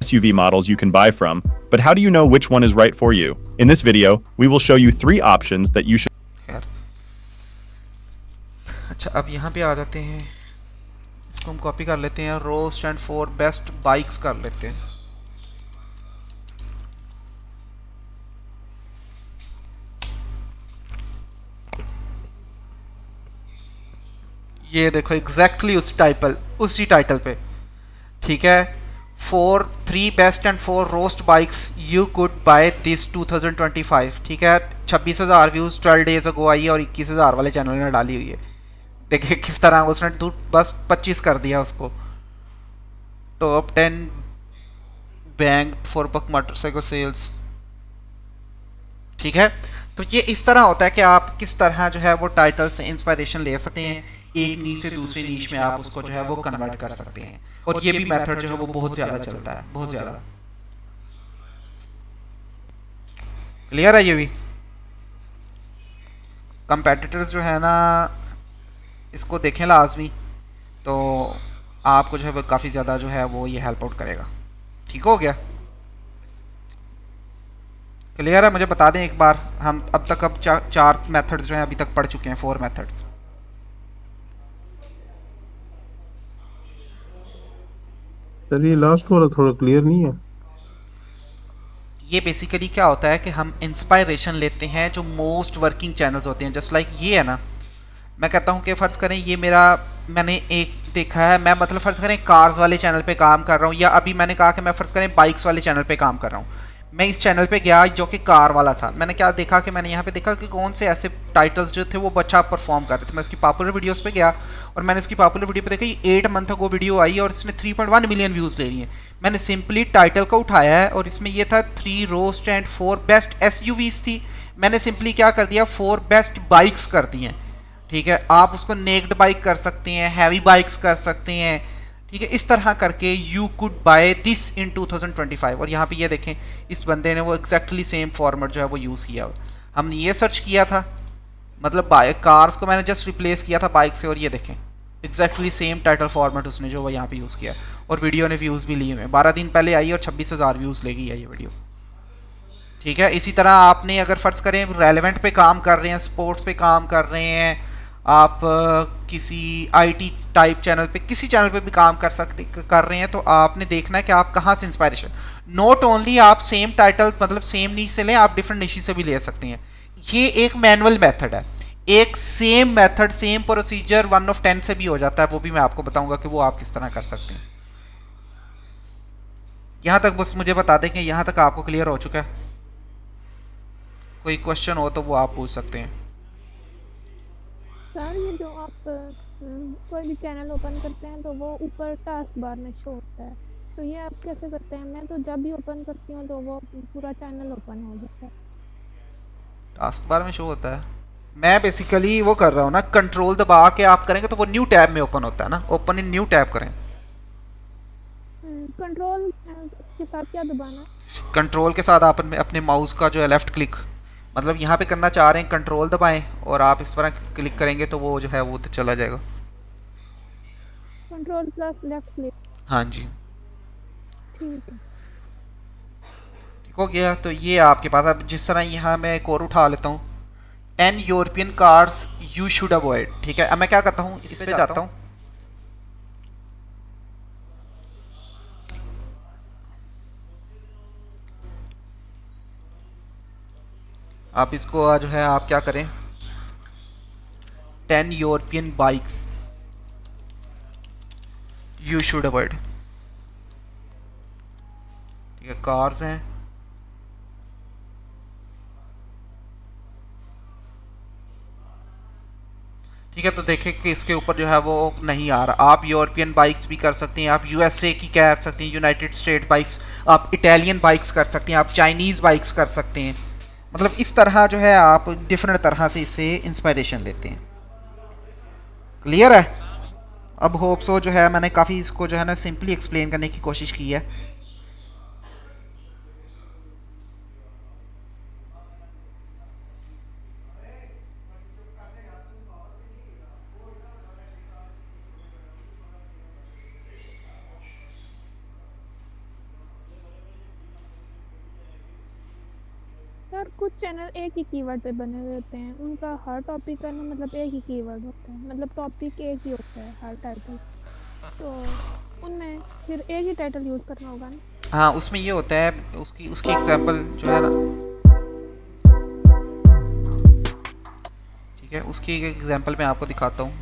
SUV models you can buy from, but how do you know which one is right for you? In this video, we will show you 3 options that you should. खैर, अच्छा अब यहाँ पे आ जाते हैं, इसको हम कॉपी कर लेते हैं, रोस्ट एंड 4 बेस्ट बाइक्स कर लेते हैं। ये देखो एग्जैक्टली उसी टाइटल पे। ठीक है, 3 best and 4 roast bikes you could by this 2025। ठीक है, 26,000 व्यूज 12 डेज अगो आई है और 21,000 वाले चैनल ने डाली हुई है। देखिए किस तरह उसने बस 25 कर दिया उसको। Top 10 bang for buck motorcycle sales. ठीक है, तो ये इस तरह होता है कि आप किस तरह जो है वो टाइटल से इंस्पायरेशन ले सकते हैं, एक नीच से दूसरी नीच में आप उसको जो है वो कन्वर्ट कर सकते हैं। और ये भी मेथड जो है वो बहुत ज़्यादा चलता है, बहुत ज़्यादा। क्लियर है ये भी। कंपेटिटर्स जो है ना, इसको देखें लाजमी। तो आपको जो है वो काफ़ी ज़्यादा जो है वो ये हेल्प आउट करेगा। ठीक हो गया, क्लियर है? मुझे बता दें एक बार, हम अब तक चार मेथड्स जो हैं अभी तक पढ़ चुके हैं, 4 मेथड्स। सर ये लास्ट वाला थोड़ा क्लियर नहीं है। ये बेसिकली क्या होता है कि हम इंस्पायरेशन लेते हैं जो मोस्ट वर्किंग चैनल्स होते हैं, जस्ट लाइक ये है ना, मैं कहता हूँ कि फ़र्ज़ करें ये मेरा, मैंने एक देखा है, मैं मतलब फ़र्ज़ करें कार्स वाले चैनल पे काम कर रहा हूँ, या अभी मैंने कहा कि मैं फ़र्ज़ करें बाइक्स वाले चैनल पे काम कर रहा हूँ। मैं इस चैनल पे गया जो कि कार वाला था, मैंने क्या देखा कि मैंने यहाँ पे देखा कि कौन से ऐसे टाइटल्स जो थे वो अच्छा परफॉर्म कर रहे थे। मैं इसकी पॉपुलर वीडियोस पे गया और मैंने इसकी पॉपुलर वीडियो पे देखा ये 8 मंथ तक वो वीडियो आई और इसने 3.1 मिलियन व्यूज़ ले लिए। मैंने सिंपली टाइटल को उठाया है और इसमें ये था 3 रोस्ट एंड 4 बेस्ट SUVs थी, मैंने सिंपली क्या कर दिया 4 बेस्ट बाइक्स कर दी हैं। ठीक है, आप उसको नेक्ड बाइक कर सकते हैं, हैवी बाइक्स कर सकते हैं। ठीक है, इस तरह करके you could by this in 2025। और यहाँ पे ये देखें इस बंदे ने वो एग्जैक्टली सेम फॉर्मेट जो है वो यूज़ किया। हमने ये सर्च किया था, मतलब कार्स को मैंने जस्ट रिप्लेस किया था बाइक से, और ये देखें एग्जैक्टली सेम टाइटल फॉर्मेट उसने जो वो यहाँ पे यूज़ किया, और वीडियो ने व्यूज़ भी लिए हुए हैं। 12 दिन पहले आई और 26,000 व्यूज़ ले गई है ये वीडियो। ठीक है, इसी तरह आपने अगर फ़र्ज़ करें रेलेवेंट पे काम कर रहे हैं, स्पोर्ट्स पे काम कर रहे हैं, आप किसी IT टाइप चैनल पे, किसी चैनल पे भी काम कर रहे हैं, तो आपने देखना है कि आप कहाँ से इंस्पायरेशन, नॉट ओनली आप सेम टाइटल मतलब सेम नीश से लें, आप डिफरेंट नीश से भी ले सकते हैं। ये एक मैनुअल मेथड है, एक same method same procedure 1 of 10 से भी हो जाता है, वो भी मैं आपको बताऊंगा कि वो आप किस तरह कर सकते हैं। यहाँ तक बस मुझे बता दें कि यहाँ तक आपको क्लियर हो चुका है। कोई क्वेश्चन हो तो वो आप पूछ सकते हैं। सर ये जो आप कोई भी चैनल ओपन करते हैं तो वो ऊपर टास्क बार में शो होता है, तो ये आप कैसे करते हैं? मैं तो जब भी ओपन करती हूँ तो वो पूरा चैनल ओपन हो जाता है। टास्क बार में शो होता है, मैं बेसिकली वो कर रहा हूँ ना, कंट्रोल दबा के आप करेंगे तो वो न्यू टैब में ओपन होता है ना, ओपन इन न्यू टैब करें। कंट्रोल के साथ क्या दबाना है? कंट्रोल के साथ आप अपने माउस का जो है लेफ्ट क्लिक, मतलब यहाँ पे करना चाह रहे हैं कंट्रोल दबाएं और आप इस तरह क्लिक करेंगे तो वो जो है वो तो चला जाएगा। Control plus left click. हाँ जी, ठीक है, ठीक हो गया। तो ये आपके पास, अब जिस तरह यहाँ मैं एक और उठा लेता हूँ, 10 European cars you should avoid. ठीक है, अब मैं क्या करता हूँ, इस पे जाता हूँ, आप इसको जो है आप क्या करें, 10 European bikes you should avoid. ठीक है, कार्स हैं, ठीक है, तो देखें कि इसके ऊपर जो है वो नहीं आ रहा। आप यूरोपियन बाइक्स भी कर सकते हैं, आप USA की कर सकते हैं, यूनाइटेड स्टेट बाइक्स, आप इटालियन बाइक्स कर सकते हैं, आप चाइनीज़ बाइक्स कर सकते हैं। मतलब इस तरह जो है आप डिफरेंट तरह से इससे इंस्पायरेशन लेते हैं। क्लियर है? अब होप सो जो है मैंने काफ़ी इसको जो है ना सिंपली एक्सप्लेन करने की कोशिश की है। सर कुछ चैनल एक ही कीवर्ड पे बने हुए होते हैं, उनका हर टॉपिक का ना मतलब एक ही कीवर्ड होता है, मतलब टॉपिक एक ही होता है हर टाइटल, तो उनमें फिर एक ही टाइटल यूज़ करना होगा ना? हाँ, उसमें ये होता है, उसकी एग्जांपल जो है ना, ठीक है, उसकी एक एग्जांपल मैं आपको दिखाता हूँ।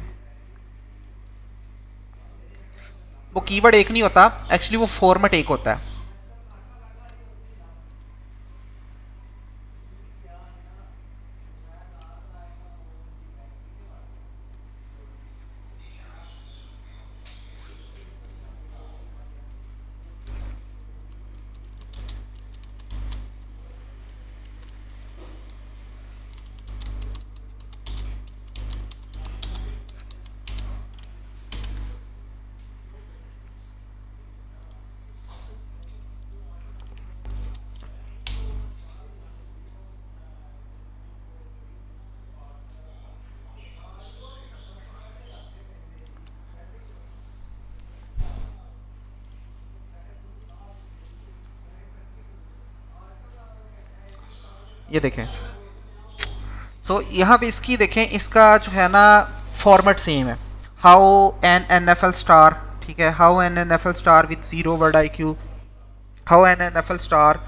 वो कीवर्ड एक नहीं होता, एक्चुअली वो फॉर्मेट एक होता है। ये देखें। सो यहाँ पे इसकी देखें, इसका जो है ना फॉर्मेट सेम है। हाउ एन NFL स्टार, ठीक है, how an NFL star with 0 word IQ, how an NFL star,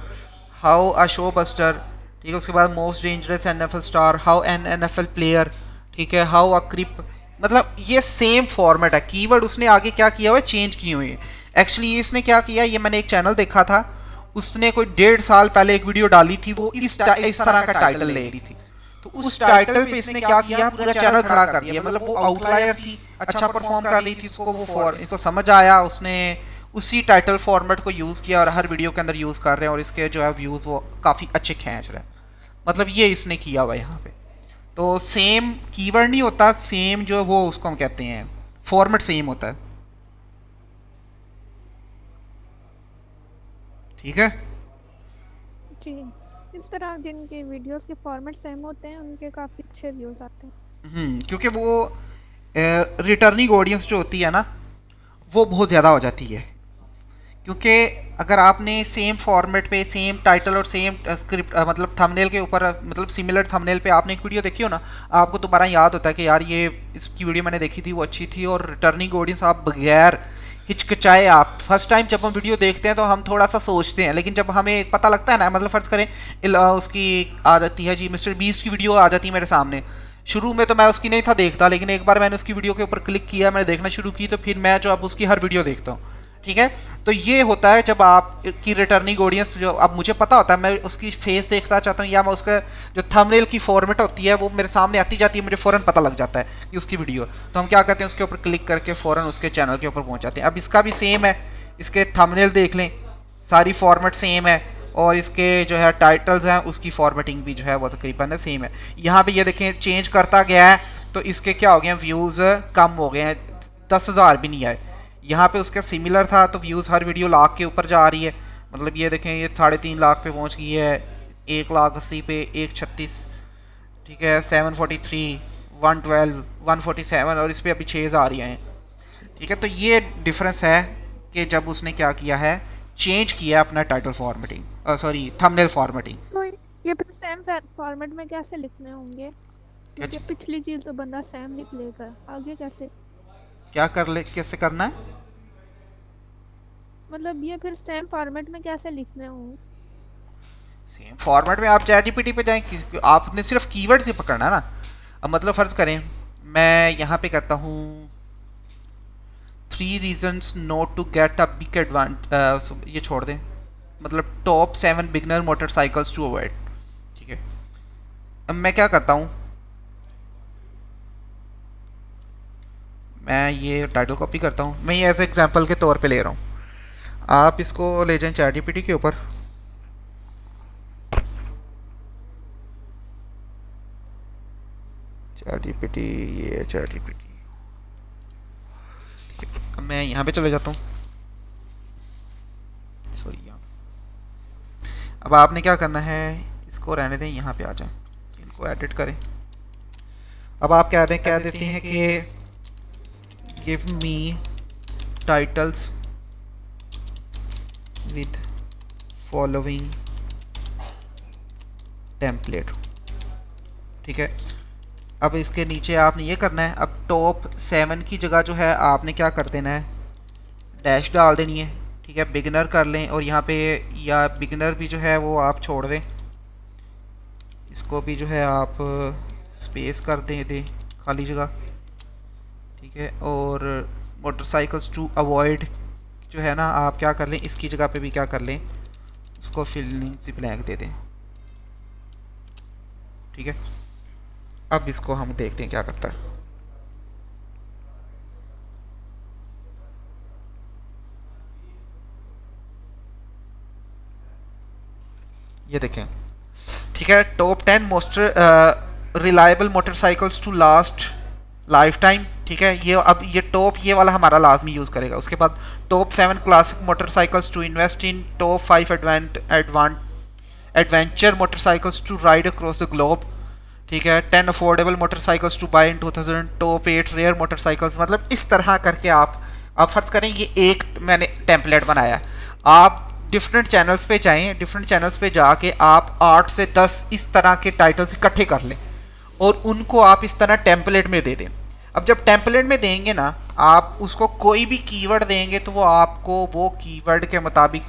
how a show buster, ठीक है, उसके बाद most dangerous NFL star, how an NFL player, ठीक है, हाउ अ क्रिप। मतलब ये सेम फॉर्मेट है, कीवर्ड उसने आगे क्या किया हुआ है, चेंज किए हुए हैं। एक्चुअली ये इसने क्या किया, ये मैंने एक चैनल देखा था, उसने कोई 1.5 साल पहले एक वीडियो डाली थी, वो इस तरह का टाइटल ले रही थी। तो उस टाइटल पे इसने क्या किया, पूरा चैनल खड़ा कर दिया। मतलब वो आउटलायर थी, अच्छा परफॉर्म कर रही थी, उसको वो इसको समझ आया, उसने उसी टाइटल फॉर्मेट को यूज़ किया और हर वीडियो के अंदर यूज़ कर रहे हैं और इसके जो है व्यूज़ वो काफ़ी अच्छे खींच रहे हैं। मतलब ये इसने किया हुआ यहाँ पे। तो सेम कीवर्ड नहीं होता, सेम जो वो उसको हम कहते हैं फॉर्मेट सेम होता है, ठीक है जी। इस तरह जिनके वीडियोस के फॉर्मेट सेम होते हैं उनके काफ़ी अच्छे व्यूज़ आते हैं। क्योंकि वो रिटर्निंग ऑडियंस जो होती है ना वो बहुत ज़्यादा हो जाती है। क्योंकि अगर आपने सेम फॉर्मेट पे सेम टाइटल और सेम स्क्रिप्ट मतलब थंबनेल के ऊपर मतलब सिमिलर थंबनेल पे आपने एक वीडियो देखी हो ना, आपको दोबारा याद होता है कि यार ये इसकी वीडियो मैंने देखी थी, वो अच्छी थी। और रिटर्निंग ऑडियंस आप बगैर हिचकिचाए, आप फर्स्ट टाइम जब हम वीडियो देखते हैं तो हम थोड़ा सा सोचते हैं, लेकिन जब हमें पता लगता है ना, मतलब फ़र्ज़ करें उसकी आ जाती है जी मिस्टर बीस्ट की वीडियो आ जाती है मेरे सामने। शुरू में तो मैं उसकी नहीं था देखता, लेकिन एक बार मैंने उसकी वीडियो के ऊपर क्लिक किया, मैंने देखना शुरू की, तो फिर मैं जो अब उसकी हर वीडियो देखता हूँ, ठीक है। तो ये होता है जब आपकी रिटर्निंग ऑडियंस जो अब मुझे पता होता है, मैं उसकी फेस देखना चाहता हूँ या मैं उसका जो थंबनेल की फॉर्मेट होती है वो मेरे सामने आती जाती है, मुझे फ़ौरन पता लग जाता है कि उसकी वीडियो। तो हम क्या करते हैं, उसके ऊपर क्लिक करके फ़ौरन उसके चैनल के ऊपर पहुँच जाते हैं। अब इसका भी सेम है, इसके थंबनेल देख लें, सारी फॉर्मेट सेम है और इसके जो है टाइटल्स हैं उसकी फॉर्मेटिंग भी जो है वो तकरीबन सेम है। यहाँ पे ये देखें चेंज करता गया है तो इसके क्या हो गए हैं, व्यूज़ कम हो गए हैं, 10,000 भी नहीं आए। यहाँ पे उसका सिमिलर था तो व्यूज़ हर वीडियो लाख के ऊपर जा रही है। मतलब ये देखें ये 3.5 लाख पे पहुँच गई है, 1,80,000 पे, 136, ठीक है, 743, 112, 147 और इस पर अभी 6 आ रही हैं, ठीक है। तो ये डिफरेंस है कि जब उसने क्या किया है, चेंज किया अपना title formatting, sorry thumbnail formatting. तो ये फिर सेम फॉर्मेट में कैसे लिखने होंगे, क्योंकि पिछली चीज़ तो बंदा सेम लिख लेगा, आगे कैसे क्या कैसे करना है, मतलब ये फिर सेम फॉर्मेट में कैसे लिखने होंगे। सेम फॉर्मेट में आप ChatGPT पे जाएं, आपने सिर्फ कीवर्ड से पकड़ना है ना। अब मतलब फ़र्ज़ करें मैं यहाँ पे कहता हूँ 3 reasons not to get a big advantage, ये छोड़ दें, मतलब top 7 beginner motorcycles to avoid, ठीक है। अब मैं क्या करता हूँ, मैं ये टाइटल कॉपी करता हूँ, मैं ये एज एग्जांपल के तौर पे ले रहा हूँ, आप इसको ले जाएं ChatGPT के ऊपर। ChatGPT, ये ChatGPT, मैं यहाँ पे चले जाता हूँ, सॉरी यहाँ। अब आपने क्या करना है, इसको रहने दें, यहाँ पे आ जाएं, इनको एडिट करें। अब आप कह देते हैं कि give me titles with following template, ठीक है। अब इसके नीचे आपने ये करना है, अब टॉप 7 की जगह जो है आपने क्या कर देना है, डैश डाल देनी है, ठीक है। बिगिनर कर लें और यहाँ पे या बिगिनर भी जो है वो आप छोड़ दें, इसको भी जो है आप स्पेस कर दें खाली जगह, ठीक है। और मोटरसाइकिल्स टू अवॉइड जो है ना, आप क्या कर लें, इसकी जगह पे भी क्या कर लें, इसको फिलिंग से ब्लैंक दे दें, ठीक है। अब इसको हम देखते हैं क्या करता है। ये देखें, ठीक है, top 10 most reliable motorcycles to last lifetime, ठीक है। ये अब ये टॉप ये वाला हमारा लाजमी यूज़ करेगा। उसके बाद top 7 classic motorcycles to invest in, top 5 adventure motorcycles to ride across the globe, ठीक है। 10 affordable motorcycles to buy in 2000, top 8 rare motorcycles. मतलब इस तरह करके आप फ़र्ज़ करें ये एक मैंने टेम्पलेट बनाया, आप डिफरेंट चैनल्स पे जाएं, डिफरेंट चैनल्स पे जाके आप 8 से 10 इस तरह के टाइटल्स इकट्ठे कर लें और उनको आप इस तरह टेम्पलेट में दे दें। अब जब टेम्पलेट में देंगे ना, आप उसको कोई भी कीवर्ड देंगे तो वो आपको वो कीवर्ड के मुताबिक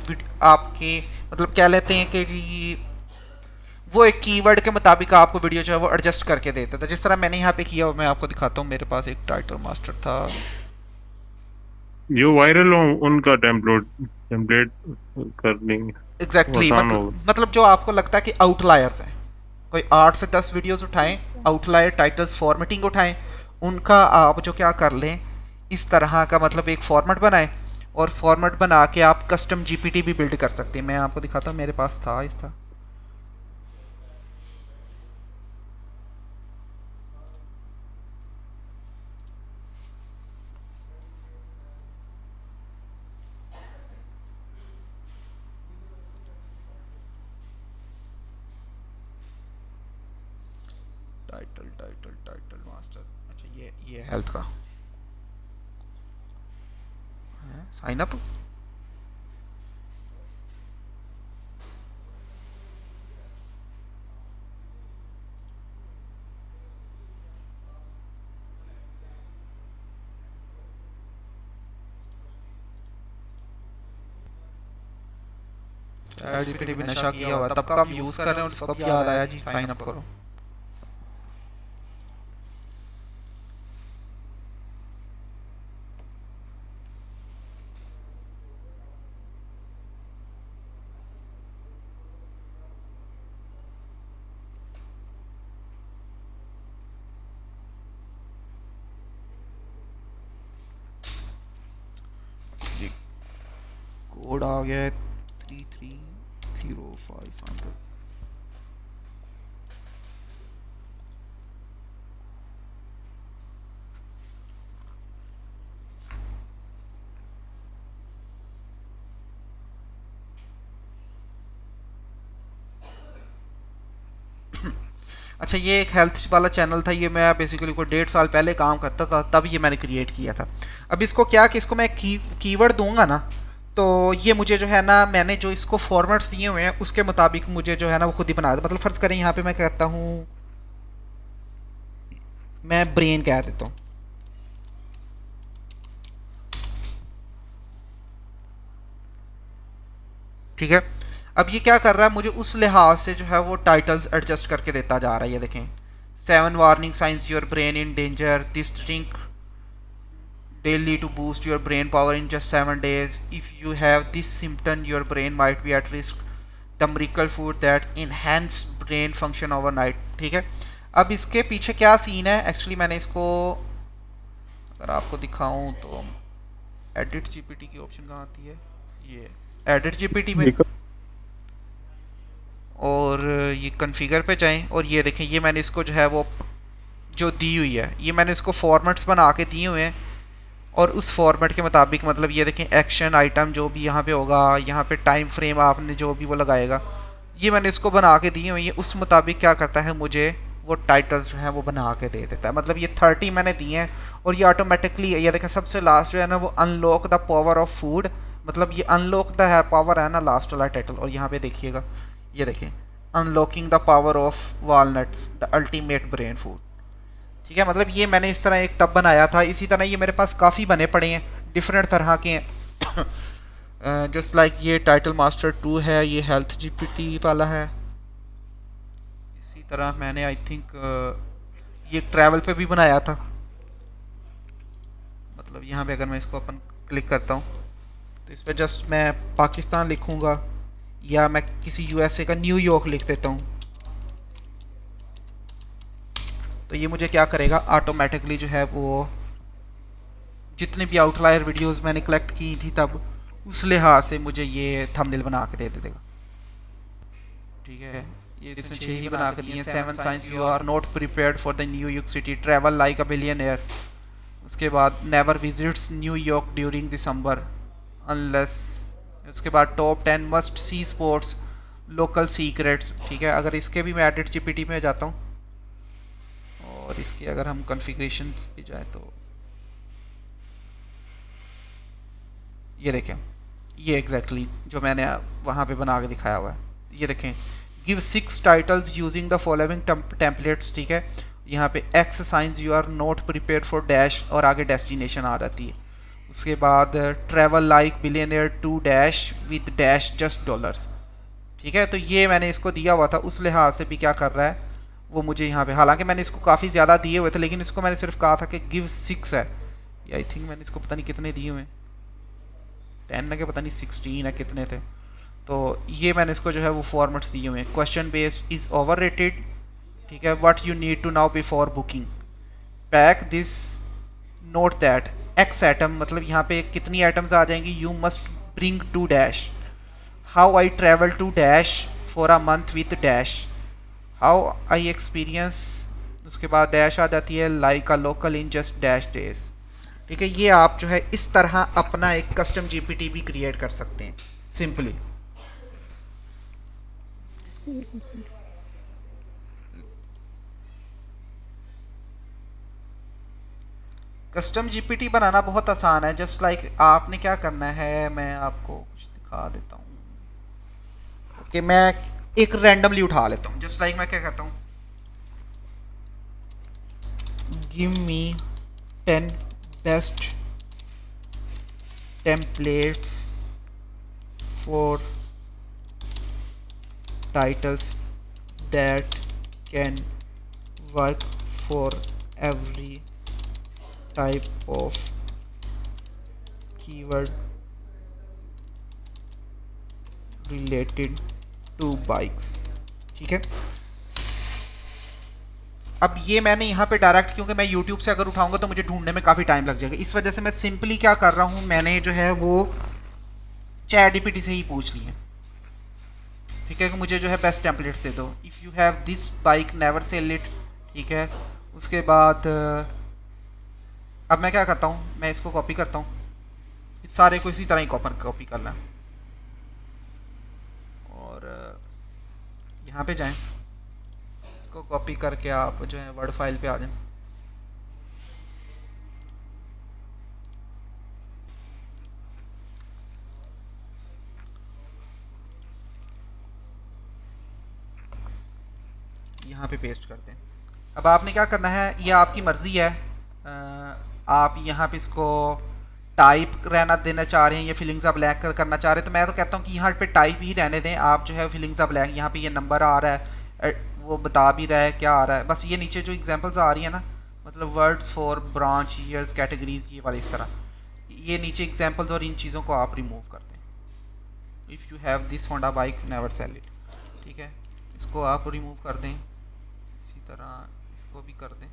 आपके मतलब क्या लेते हैं कि जी वो एक कीवर्ड के मुताबिक आपको वीडियो जो है वो एडजस्ट करके देता था। जिस तरह मैंने यहाँ पे किया मैं आपको दिखाता हूँ। मेरे पास एक टाइटल मास्टर था, जो वायरल हो उनका टेम्पलेट कर देंगे। एग्जैक्टली मतलब जो आपको लगता है कि आउटलायर्स हैं, कोई 8 से 10 वीडियोस उठाएं, आउटलायर टाइटल्स फॉर्मेटिंग उठाएं, उनका आप जो क्या कर लें इस तरह का मतलब एक फॉर्मेट बनाएं और फॉर्मेट बना के आप कस्टम जीपीटी भी बिल्ड कर सकते हैं। मैं आपको दिखाता हूँ, मेरे पास था इस था। टाइटल मास्टर, अच्छा ये हेल्थ का साइन अप। जीपीटी भी नशा किया हुआ तब का हम यूज कर रहे हैं और उसको भी याद आया जी साइन अप करो। कोड आ गया है 330500। अच्छा ये एक हेल्थ वाला चैनल था, ये मैं बेसिकली को 1.5 साल पहले काम करता था, तब ये मैंने क्रिएट किया था। अब इसको क्या कि इसको मैं कीवर्ड दूंगा ना तो ये मुझे जो है ना मैंने जो इसको फॉर्मेट्स दिए हुए हैं उसके मुताबिक मुझे जो है ना वो खुद ही बना दे। मतलब फ़र्ज़ करें यहाँ पे मैं कहता हूँ, मैं ब्रेन कह देता हूँ, ठीक है। अब ये क्या कर रहा है, मुझे उस लिहाज से जो है वो टाइटल्स एडजस्ट करके देता जा रहा है। ये देखें, 7 warning science your brain in danger, this drink daily to boost your brain power in just 7 days. If you have this symptom, your brain might be at risk. The miracle food that enhance brain function overnight. ठीक है। अब इसके पीछे क्या scene है, actually मैंने इसको अगर आपको दिखाऊं तो एडिट जीपीटी की ऑप्शन कहाँ आती है, ये एडिट जीपीटी में, और ये कॉन्फ़िगर पे जाएं और ये देखें, ये मैंने इसको जो है वो जो दी हुई है, ये मैंने इसको फॉर्मेट्स बना के दिए हुए हैं और उस फॉर्मेट के मुताबिक मतलब ये देखें एक्शन आइटम जो भी यहाँ पे होगा, यहाँ पे टाइम फ्रेम आपने जो भी वो लगाएगा, ये मैंने इसको बना के दिए हुए हैं। उस मुताबिक क्या करता है, मुझे वो टाइटल्स जो है वो बना के दे देता है। मतलब ये 30 मैंने दिए हैं और ये ऑटोमेटिकली, ये देखें सबसे लास्ट जो है ना वो unlock the power of food, मतलब ये अनलॉक द है पावर है ना लास्ट वाला टाइटल। और यहाँ पे देखिएगा, ये देखें unlocking the power of walnuts the ultimate brain food, ठीक है। मतलब ये मैंने इस तरह एक तब बनाया था। इसी तरह ये मेरे पास काफ़ी बने पड़े हैं, डिफरेंट तरह के हैं। जस्ट लाइक ये टाइटल मास्टर 2 है, ये हेल्थ जीपीटी वाला है। इसी तरह मैंने आई थिंक ये ट्रैवल पे भी बनाया था। मतलब यहाँ पे अगर मैं इसको अपन क्लिक करता हूँ तो इस पर जस्ट मैं पाकिस्तान लिखूँगा या मैं किसी यूएसए का न्यूयॉर्क लिख देता हूँ तो ये मुझे क्या करेगा, ऑटोमेटिकली जो है वो जितने भी आउटलायर वीडियोस मैंने कलेक्ट की थी तब उस लिहाज से मुझे ये थंबनेल बना के दे देगा, ठीक है। ये इसने 6 ही बना के दिए। 7 signs you are not prepared for the New York city, travel like a billionaire. उसके बाद never visits New York during December unless. उसके बाद top 10 must see sports local secrets, ठीक है। अगर इसके भी मैं एडिट जीपीटी में जाता हूँ और इसके अगर हम कॉन्फ़िगरेशन पे जाए तो ये देखें ये एग्जैक्टली जो मैंने वहाँ पे बना के दिखाया हुआ है, ये देखें, give 6 titles using the following templates, ठीक है। यहाँ पे X signs you are not prepare for dash और आगे डेस्टिनेशन आ जाती है। उसके बाद travel like billionaire to dash with dash just dollars, ठीक है। तो ये मैंने इसको दिया हुआ था, उस लिहाज से भी क्या कर रहा है वो मुझे यहाँ पे, हालांकि मैंने इसको काफ़ी ज़्यादा दिए हुए थे, लेकिन इसको मैंने सिर्फ कहा था कि गिव 6 है। आई थिंक मैंने इसको पता नहीं कितने दिए हुए, 10 ना के पता नहीं 16 है कितने थे। तो ये मैंने इसको जो है वो फॉर्मेट्स दिए हुए हैं। Question based is overrated, ठीक है। What you need to now before booking, pack this, note that, X item, मतलब यहाँ पे कितनी आइटम्स आ जाएंगी, you must bring to dash, how I travel to dash for a month with dash, how I experience, उसके बाद dash आ जाती है, like a local in just dash days, ठीक है। ये आप जो है इस तरह अपना एक कस्टम जीपीटी भी क्रिएट कर सकते हैं सिंपली। कस्टम जीपीटी बनाना बहुत आसान है। जस्ट लाइक आपने क्या करना है, मैं आपको कुछ दिखा देता हूँ कि मैं एक रैंडमली उठा लेता हूँ। जस्ट लाइक मैं क्या कहता हूँ, give me 10 best templates for titles that can work for every type of keyword related to bikes, ठीक है। अब ये मैंने यहाँ पे डायरेक्ट, क्योंकि मैं YouTube से अगर उठाऊंगा तो मुझे ढूंढने में काफ़ी टाइम लग जाएगा, इस वजह से मैं सिंपली क्या कर रहा हूँ, मैंने जो है वो ChatGPT से ही पूछ लिया, ठीक है, कि मुझे जो है बेस्ट टेम्पलेट्स दे दो। If you have this bike never sell it, ठीक है। उसके बाद अब मैं क्या करता हूँ, मैं इसको कॉपी करता हूँ, सारे को इसी तरह ही कॉपी करना है, और यहाँ पे जाएं, इसको कॉपी करके आप जो है वर्ड फाइल पे आ जाएं। यहाँ पे पेस्ट करते हैं। अब आपने क्या करना है, ये आपकी मर्ज़ी है, आप यहाँ पे इसको टाइप रहना देना चाह रहे हैं या फिलिंग्स ऑफ ब्लैंक करना चाह रहे हैं, तो मैं तो कहता हूँ कि यहाँ पे टाइप ही रहने दें। आप जो है फिलिंग्स ऑफ ब्लैंक, यहाँ पे ये नंबर आ रहा है, वो बता भी रहा है क्या आ रहा है, बस ये नीचे जो एग्जांपल्स आ रही है ना, मतलब words for branch years categories, ये वाले इस तरह, ये नीचे एग्जांपल्स और इन चीज़ों को आप रिमूव कर दें। If you have this Honda bike never sell it, ठीक है, इसको आप रिमूव कर दें। इसी तरह इसको भी कर दें।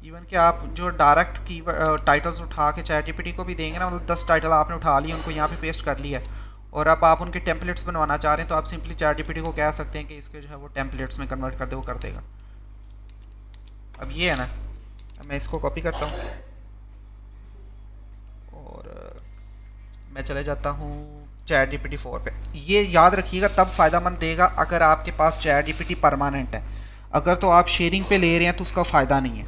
इवन कि आप जो डायरेक्ट की टाइटल्स उठा के ChatGPT को भी देंगे ना, मतलब 10 टाइटल आपने उठा लिए, उनको यहाँ पे पेस्ट कर लिया, और अब आप उनके टेम्पलेट्स बनवाना चाह रहे हैं, तो आप सिंपली ChatGPT को कह सकते हैं कि इसके जो है वो टेम्पलेट्स में कन्वर्ट कर दे, वो कर देगा। अब ये है ना, अब मैं इसको कॉपी करता हूँ और मैं चले जाता हूँ ChatGPT 4 पे। ये याद रखिएगा तब फ़ायदेमंद देगा अगर आपके पास ChatGPT परमानेंट है, अगर तो आप शेयरिंग पे ले रहे हैं तो उसका फ़ायदा नहीं है,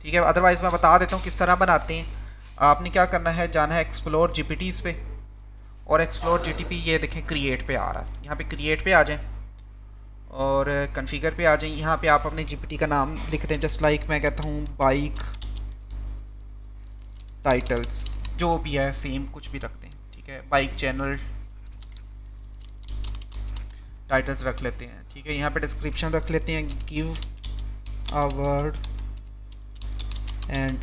ठीक है। अदरवाइज़ मैं बता देता हूँ किस तरह बनाते हैं। आपने क्या करना है, जाना है एक्सप्लोर जीपीटीज़ पे, और एक्सप्लोर जीटीपी ये देखें क्रिएट पे आ रहा है, यहाँ पे क्रिएट पे आ जाएं और कॉन्फ़िगर पे आ जाएं। यहाँ पे आप अपने जीपीटी का नाम लिखते हैं, जस्ट लाइक मैं कहता हूँ बाइक टाइटल्स, जो भी है सेम कुछ भी रखते हैं, ठीक है। बाइक चैनल टाइटल्स रख लेते हैं, ठीक है। यहाँ पे डिस्क्रिप्शन रख लेते हैं, give a word and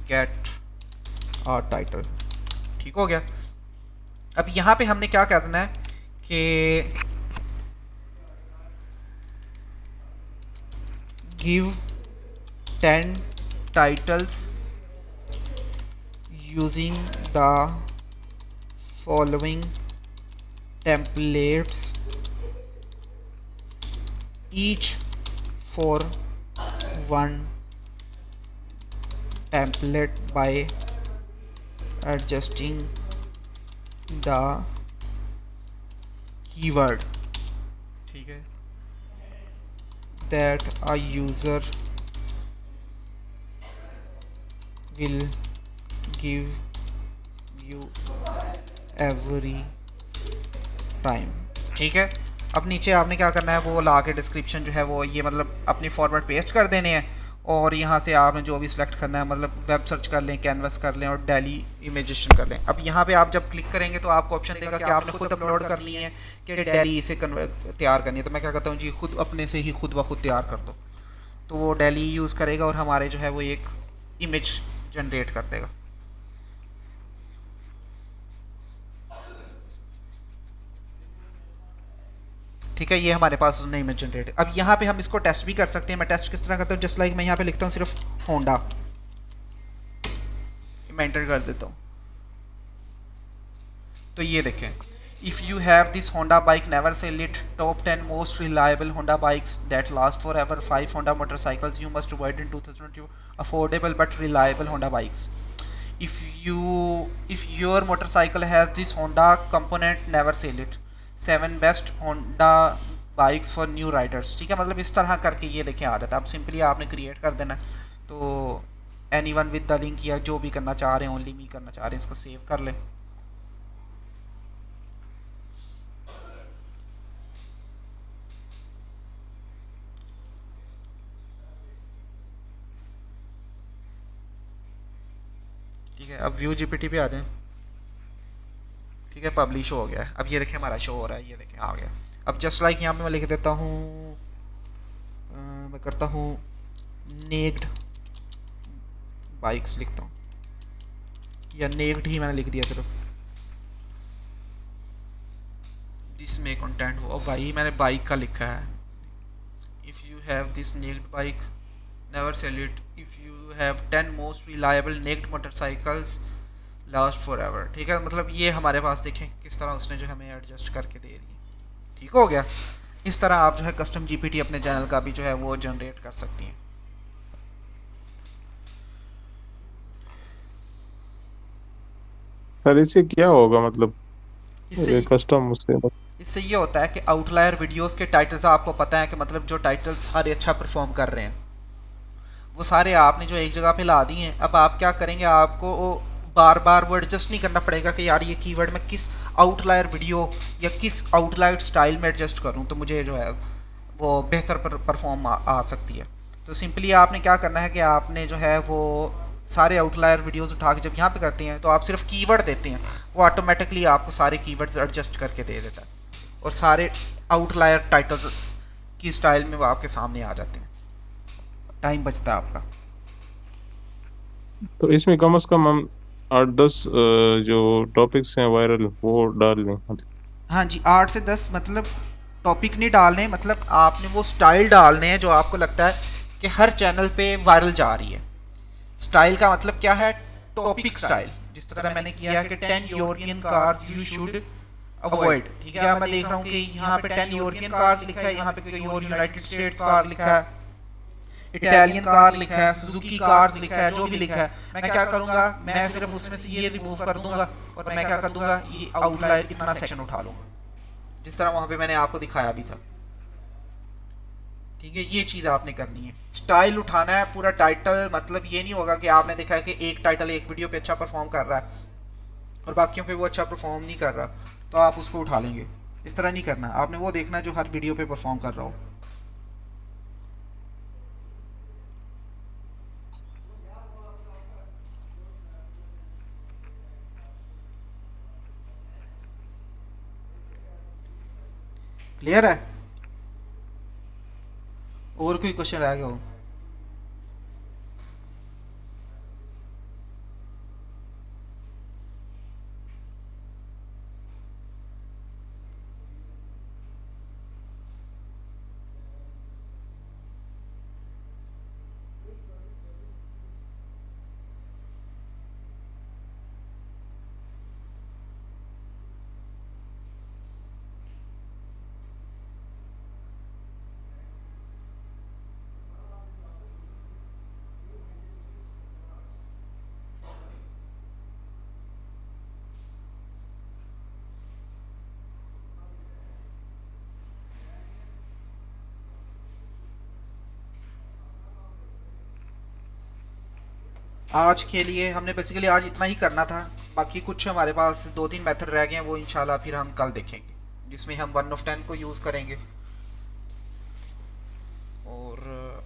get a title, ठीक हो गया। अब यहाँ पे हमने क्या करना है कि give 10 titles using the following templates, each for one template by adjusting the keyword, ठीक है, that a user will give you every time, ठीक है। अब नीचे आपने क्या करना है, वो ला के डिस्क्रिप्शन जो है वो ये मतलब अपनी फॉर्मेट पेस्ट कर देने हैं, और यहाँ से आपने जो भी सिलेक्ट करना है, मतलब वेब सर्च कर लें, कैनवस कर लें और डेली इमेजेशन कर लें। अब यहाँ पे आप जब क्लिक करेंगे तो आपको ऑप्शन देगा कि आपने खुद अपलोड करनी है कि डेली इसे तैयार करनी है। तो मैं क्या कहता हूँ जी, खुद अपने से ही खुद ब खुद तैयार कर दो, तो वो डेली यूज़ करेगा और हमारे जो है वो एक इमेज जनरेट कर देगा। ठीक है, ये हमारे पास उसने इमेज जनरेट। अब यहाँ पे हम इसको टेस्ट भी कर सकते हैं। मैं टेस्ट किस तरह करता हूँ, जस्ट लाइक मैं यहाँ पे लिखता हूँ सिर्फ होंडा, मैं एंटर कर देता हूँ, तो ये देखें, if you have this Honda bike never sell it, top 10 most reliable Honda bikes that last for ever, 5 Honda motorcycles you must avoid in 2022, affordable but reliable Honda bikes, if your motorcycle has this Honda component never sell it, 7 best Honda bikes for new Riders. ठीक है, मतलब इस तरह करके ये देखें आ जाता है। अब सिंपली आपने क्रिएट कर देना, तो एनीवन विद द लिंक या जो भी करना चाह रहे हैं, ओनली मी करना चाह रहे हैं, इसको सेव कर लें। ठीक है, अब व्यू जीपीटी पे आ जाएं। ठीक है, पब्लिश हो गया है। अब ये देखें हमारा शो हो रहा है, ये देखें आ गया। अब जस्ट लाइक यहाँ पे मैं लिख देता हूँ, मैं करता हूँ नेक्ड बाइक्स लिखता हूँ, या नेक्ड ही मैंने लिख दिया सिर्फ। दिस में कंटेंट वो भाई मैंने बाइक का लिखा है। If you have this naked bike never sell it, if you have 10 most reliable naked motorcycles last forever. ठीक है, मतलब ये हमारे पास देखें किस तरह उसने जो हमें एडजस्ट करके दे दी। ठीक हो गया। इस तरह आप जो है कस्टम जीपीटी अपने चैनल का भी जो है वो जनरेट कर सकती हैं। सर इससे क्या होगा, मतलब इससे कस्टम उससे इससे ये होता है कि आउटलायर वीडियोस के टाइटल्स आपको पता है कि मतलब जो टाइटल्स सारे अच्छा परफॉर्म कर रहे हैं वो सारे आपने जो एक जगह पे ला दिए हैं। अब आप क्या करेंगे, आपको बार बार वो एडजस्ट नहीं करना पड़ेगा कि यार ये कीवर्ड मैं किस आउटलायर वीडियो या किस आउटलायर स्टाइल में एडजस्ट करूं तो मुझे जो है वो बेहतर परफॉर्म आ सकती है। तो सिंपली आपने क्या करना है कि आपने जो है वो सारे आउटलायर वीडियोस उठा के जब यहाँ पे करते हैं तो आप सिर्फ कीवर्ड देते हैं, वो ऑटोमेटिकली आपको सारे कीवर्ड्स एडजस्ट करके दे देता है और सारे आउटलायर टाइटल्स की स्टाइल में वो आपके सामने आ जाते हैं। टाइम बचता है आपका। तो इसमें कम से कम हम 8-10 जो टॉपिक्स हैं वायरल वो डाल लें। हाँ जी, 8 से 10 मतलब टॉपिक नहीं डालने, मतलब आपने वो स्टाइल डालने हैं जो आपको लगता है कि हर चैनल पे वायरल जा रही है। स्टाइल का मतलब क्या है, टॉपिक स्टाइल। जिस तरह मैंने किया कि 10 European cars you should avoid. ठीक है, मैं देख रहा हूँ कि यहाँ पे 10 यूरोपियन कार्स लिखा है, यहाँ पे कोई और यूनाइटेड स्टेट्स कार लिखा है, इटालियन कार लिखा है, सुजुकी कार्स लिखा है, जो भी लिखा है। मैं क्या करूंगा, मैं सिर्फ उसमें से ये रिमूव कर दूंगा और मैं क्या कर दूंगा, ये आउटलायर इतना सेक्शन उठा लूंगा जिस तरह वहां पे मैंने आपको दिखाया भी था। ठीक है, ये चीज़ आपने करनी है। स्टाइल उठाना है, पूरा टाइटल, मतलब ये नहीं होगा कि आपने देखा है कि एक टाइटल एक वीडियो पे अच्छा परफॉर्म कर रहा है और बाकियों पे वो अच्छा परफॉर्म नहीं कर रहा तो आप उसको उठा लेंगे। इस तरह नहीं करना, आपने वो देखना जो हर वीडियो पे परफॉर्म कर रहा हो। क्लियर है? और कोई क्वेश्चन रह गया हो? आज के लिए हमने बेसिकली आज इतना ही करना था। बाकी कुछ हमारे पास 2-3 मेथड रह गए हैं, वो इंशाल्लाह फिर हम कल देखेंगे, जिसमें हम 1 of 10 को यूज़ करेंगे। और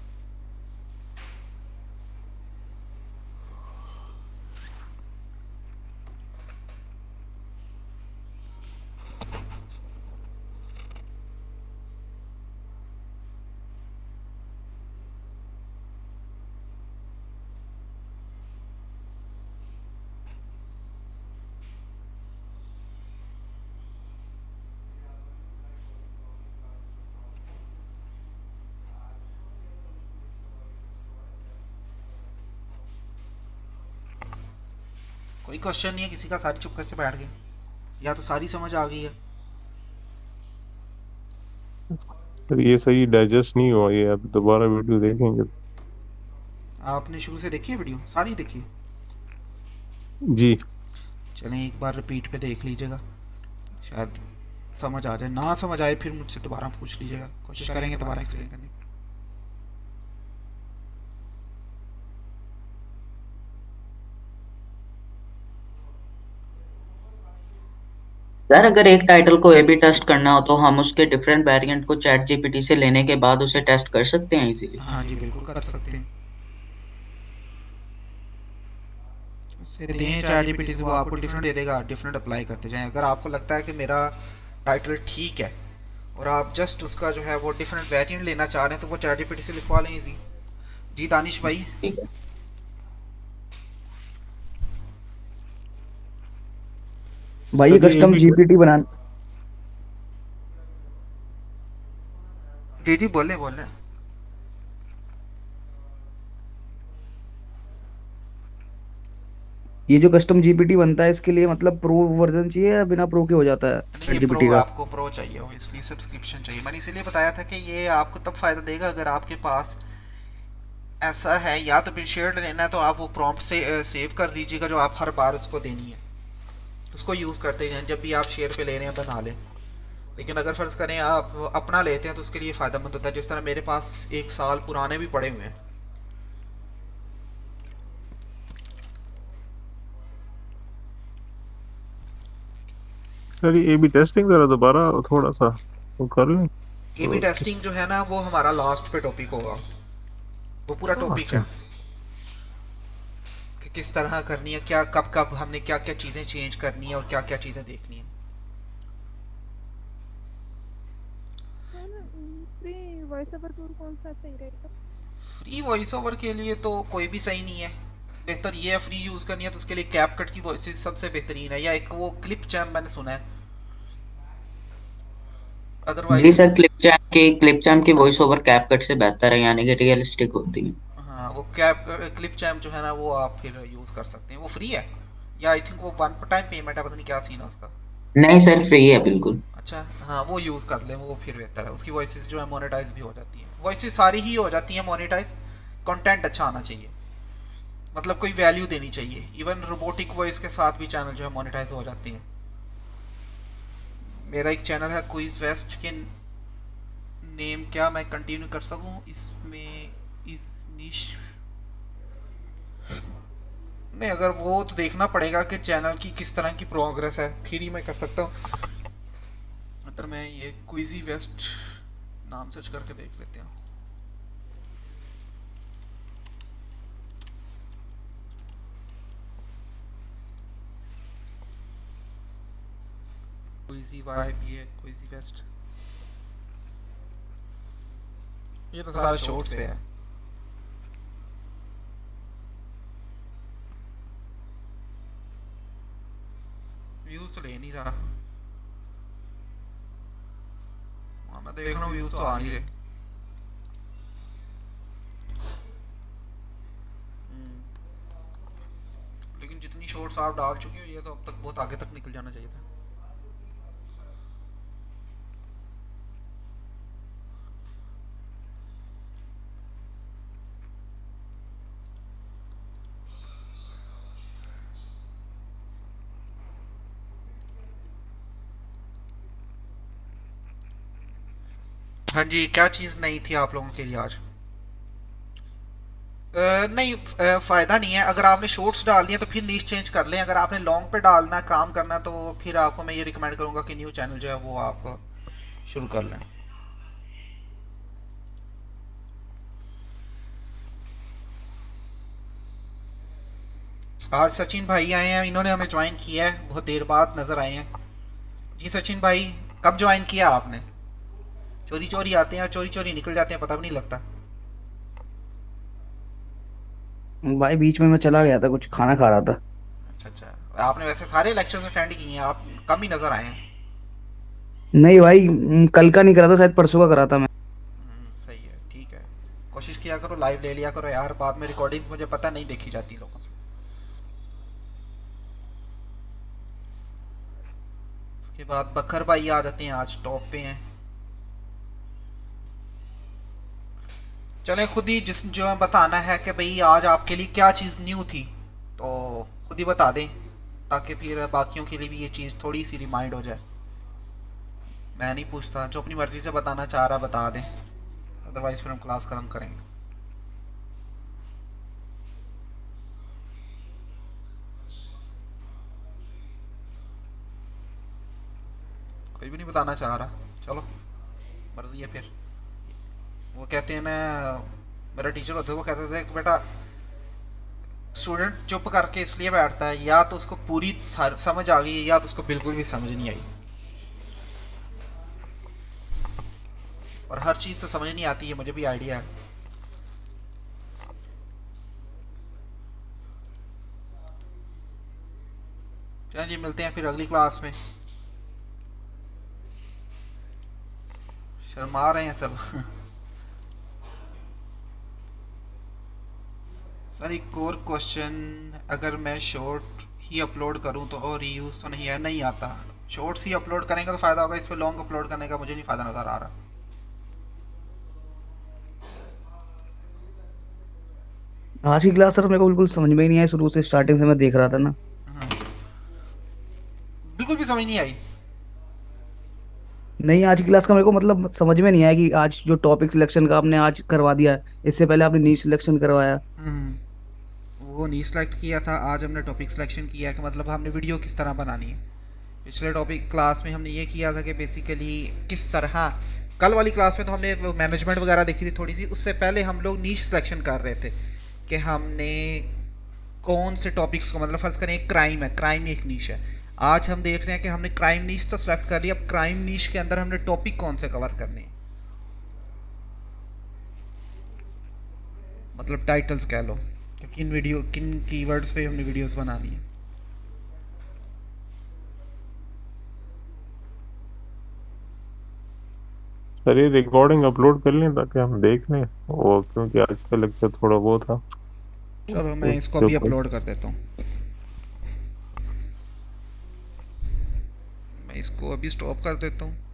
कोई क्वेश्चन नहीं है किसी का, सारी चुप करके बैठ गए, या तो सारी समझ आ गई है। सर ये सही डाइजेस्ट नहीं हुआ, ये अब दोबारा वीडियो देखेंगे। आपने शुरू से देखी है वीडियो, सारी देखी? जी चलें एक बार रिपीट पे देख लीजिएगा, शायद समझ आ जाए। ना समझ आए फिर मुझसे दोबारा पूछ लीजिएगा, कोशिश करेंगे दोबारा एक्सप्लेन करने की। यार अगर एक टाइटल को ए बी टेस्ट करना हो तो हम उसके डिफरेंट वेरिएंट को चैट जीपीटी से लेने के बाद उसे टेस्ट कर सकते हैं इजीली। हाँ जी बिल्कुल कर सकते हैं। उससे दें चैट जीपीटी से, वो आपको डिफरेंट दे देगा, डिफरेंट अप्लाई करते जाएं। अगर आपको लगता है कि मेरा टाइटल ठीक है और आप जस्ट उसका जो है वो डिफरेंट वेरिएंट लेना चाह रहे हैं, तो वो चैट जीपीटी से लिखवा लें इजी। जी दानिश भाई। भाई ये कस्टम जीपीटी बना। जी बोले बोले। ये जो कस्टम जीपीटी बनता है इसके लिए मतलब प्रो वर्जन चाहिए या बिना प्रो के हो जाता है जीपीटी का? आपको प्रो चाहिए हो, इसलिए सब्सक्रिप्शन चाहिए। मैंने इसीलिए बताया था कि ये आपको तब फायदा देगा अगर आपके पास ऐसा है, या तो फिर शेयर लेना है तो आप वो प्रॉम्प्ट से सेव कर लीजिएगा जो आप हर बार उसको देनी है, उसको यूज़ करते हैं जब भी आप शेयर पे ले रहे हैं बना लें। लेकिन अगर फ़र्ज़ करें आप अपना लेते हैं तो उसके लिए फ़ायदेमंद होता है। जिस तरह मेरे पास 1 साल पुराने भी पड़े हुए हैं। सर ये ए बी टेस्टिंग जरा दोबारा थोड़ा सा वो कर लें। ए बी टेस्टिंग जो है ना वो हमारा लास्ट पे टॉपिक होगा, वो पूरा टॉपिक है कि किस तरह करनी है, क्या कब कब हमने क्या क्या चीज़ें चेंज करनी है और क्या क्या चीज़ें देखनी है। फ्री वॉइस ओवर टूल कौन सा सही रहेगा? फ्री वॉइस ओवर के लिए तो कोई भी सही नहीं है। बेहतर ये है फ्री यूज़ करनी है तो उसके लिए कैपकट की वॉइस सबसे बेहतरीन है, या एक वो क्लिप चैम मैंने सुना है। जी अदरवाइज सर क्लिप चैम की वॉइस ओवर कैपकट से बेहतर है, यानी कि रियलिस्टिक होती है। हाँ वो क्लिप चैम जो है ना वो आप फिर यूज़ कर सकते हैं, वो फ्री है या आई थिंक वो 1 टाइम पेमेंट है, पता नहीं क्या सीन है उसका। नहीं सर फ्री है बिल्कुल। अच्छा हाँ वो यूज़ कर लें, वो फिर बेहतर है। उसकी वॉइसेस जो है मोनेटाइज भी हो जाती हैं, वॉइसेस सारी ही हो जाती हैं मोनेटाइज। कंटेंट अच्छा आना चाहिए, मतलब कोई वैल्यू देनी चाहिए। इवन रोबोटिक वॉइस के साथ भी चैनल जो है मोनेटाइज हो जाती हैं। मेरा एक चैनल है क्विज वेस्ट के नेम, क्या मैं कंटिन्यू कर सकूं इसमें इस निश नहीं, अगर वो तो देखना पड़ेगा कि चैनल की किस तरह की प्रोग्रेस है, फिर ही मैं कर सकता हूँ। अगर मैं ये क्विजी वेस्ट नाम सर्च करके देख लेते हैं। क्विजी वाइब, ये क्विजी वेस्ट, ये तो सारे शॉर्ट्स पे है। व्यूज तो ले नहीं रहा, मैं देख रहा हूँ व्यूज तो आ नहीं रहे। लेकिन जितनी शॉर्ट्स आप डाल चुके हो ये तो अब तक बहुत आगे तक निकल जाना चाहिए था। हाँ जी, क्या चीज़ नहीं थी आप लोगों के लिए आज? नहीं, फ़ायदा नहीं है। अगर आपने शॉर्ट्स डालनी है तो फिर नीश चेंज कर लें। अगर आपने लॉन्ग पे डालना काम करना तो फिर आपको मैं ये रिकमेंड करूँगा कि न्यू चैनल जो है वो आप शुरू कर लें। आज सचिन भाई आए हैं, इन्होंने हमें ज्वाइन किया है, बहुत देर बाद नज़र आए हैं। जी सचिन भाई, कब ज्वाइन किया आपने? चोरी चोरी आते हैं और चोरी चोरी निकल जाते हैं, पता भी नहीं लगता। भाई बीच में मैं चला गया था, कुछ खाना खा रहा था। अच्छा अच्छा, आपने वैसे सारे लेक्चर्स अटेंड किए हैं, आप कम ही नज़र आए हैं। नहीं भाई, कल का नहीं करा था, शायद परसों का करा था मैं। सही है, ठीक है। कोशिश किया करो लाइव ले लिया करो यार, बाद में रिकॉर्डिंग्स मुझे पता नहीं देखी जाती लोगों से। उसके बाद बकर भाई आ जाते हैं, आज टॉप पे हैं। चले खुद ही जिस जो है बताना है कि भाई आज आपके लिए क्या चीज़ न्यू थी, तो खुद ही बता दें ताकि फिर बाकियों के लिए भी ये चीज़ थोड़ी सी रिमाइंड हो जाए। मैं नहीं पूछता, जो अपनी मर्ज़ी से बताना चाह रहा बता दें, अदरवाइज़ फिर हम क्लास ख़त्म करेंगे। कोई भी नहीं बताना चाह रहा, चलो मर्ज़ी है फिर। वो कहते हैं ना, मेरा टीचर होते वो कहते थे कि बेटा स्टूडेंट चुप करके इसलिए बैठता है या तो उसको पूरी समझ आ गई है या तो उसको बिल्कुल भी समझ नहीं आई। और हर चीज़ तो समझ नहीं आती है, मुझे भी आइडिया है। चलिए मिलते हैं फिर अगली क्लास में। शर्मा रहे हैं सब। सर एक और क्वेश्चन, अगर मैं शॉर्ट ही अपलोड करूं तो और रीयूज़ तो नहीं है? नहीं आता। शॉर्ट्स ही अपलोड करेंगे तो फ़ायदा होगा, इस पर लॉन्ग अपलोड करने का मुझे नहीं फ़ायदा नज़र आ रहा। आज की क्लास सर मेरे को बिल्कुल समझ में ही नहीं आई, शुरू से स्टार्टिंग से मैं देख रहा था ना, बिल्कुल भी समझ नहीं आई। नहीं आज की क्लास का मेरे को मतलब समझ में नहीं आया कि आज जो टॉपिक सिलेक्शन का आपने आज करवा दिया है, इससे पहले आपने नीच सिलेक्शन करवाया। वो नहीं सिलेक्ट किया था, आज हमने टॉपिक सिलेक्शन किया कि मतलब हमने वीडियो किस तरह बनानी है। पिछले टॉपिक क्लास में हमने ये किया था कि बेसिकली किस तरह, कल वाली क्लास में तो हमने मैनेजमेंट वगैरह देखी थी थोड़ी सी, उससे पहले हम लोग नीच सिलेक्शन कर रहे थे कि हमने कौन से टॉपिक्स को, मतलब फ़र्ज़ करें क्राइम है, क्राइम एक नीच है। आज हम देख रहे हैं कि हमने क्राइम नीच तो सेलेक्ट कर लिया, अब क्राइम नीच के अंदर हमने टॉपिक कौन से कवर करने हैं, मतलब टाइटल्स कह लो, किन कीवर्ड्स पे हमने वीडियोस बनानी है। सर ये रिकॉर्डिंग अपलोड कर लें ताकि हम देख लें, और क्योंकि आज का लेक्चर थोड़ा वो था। चलो मैं इसको अभी अपलोड कर देता हूँ, मैं इसको अभी स्टॉप कर देता हूँ।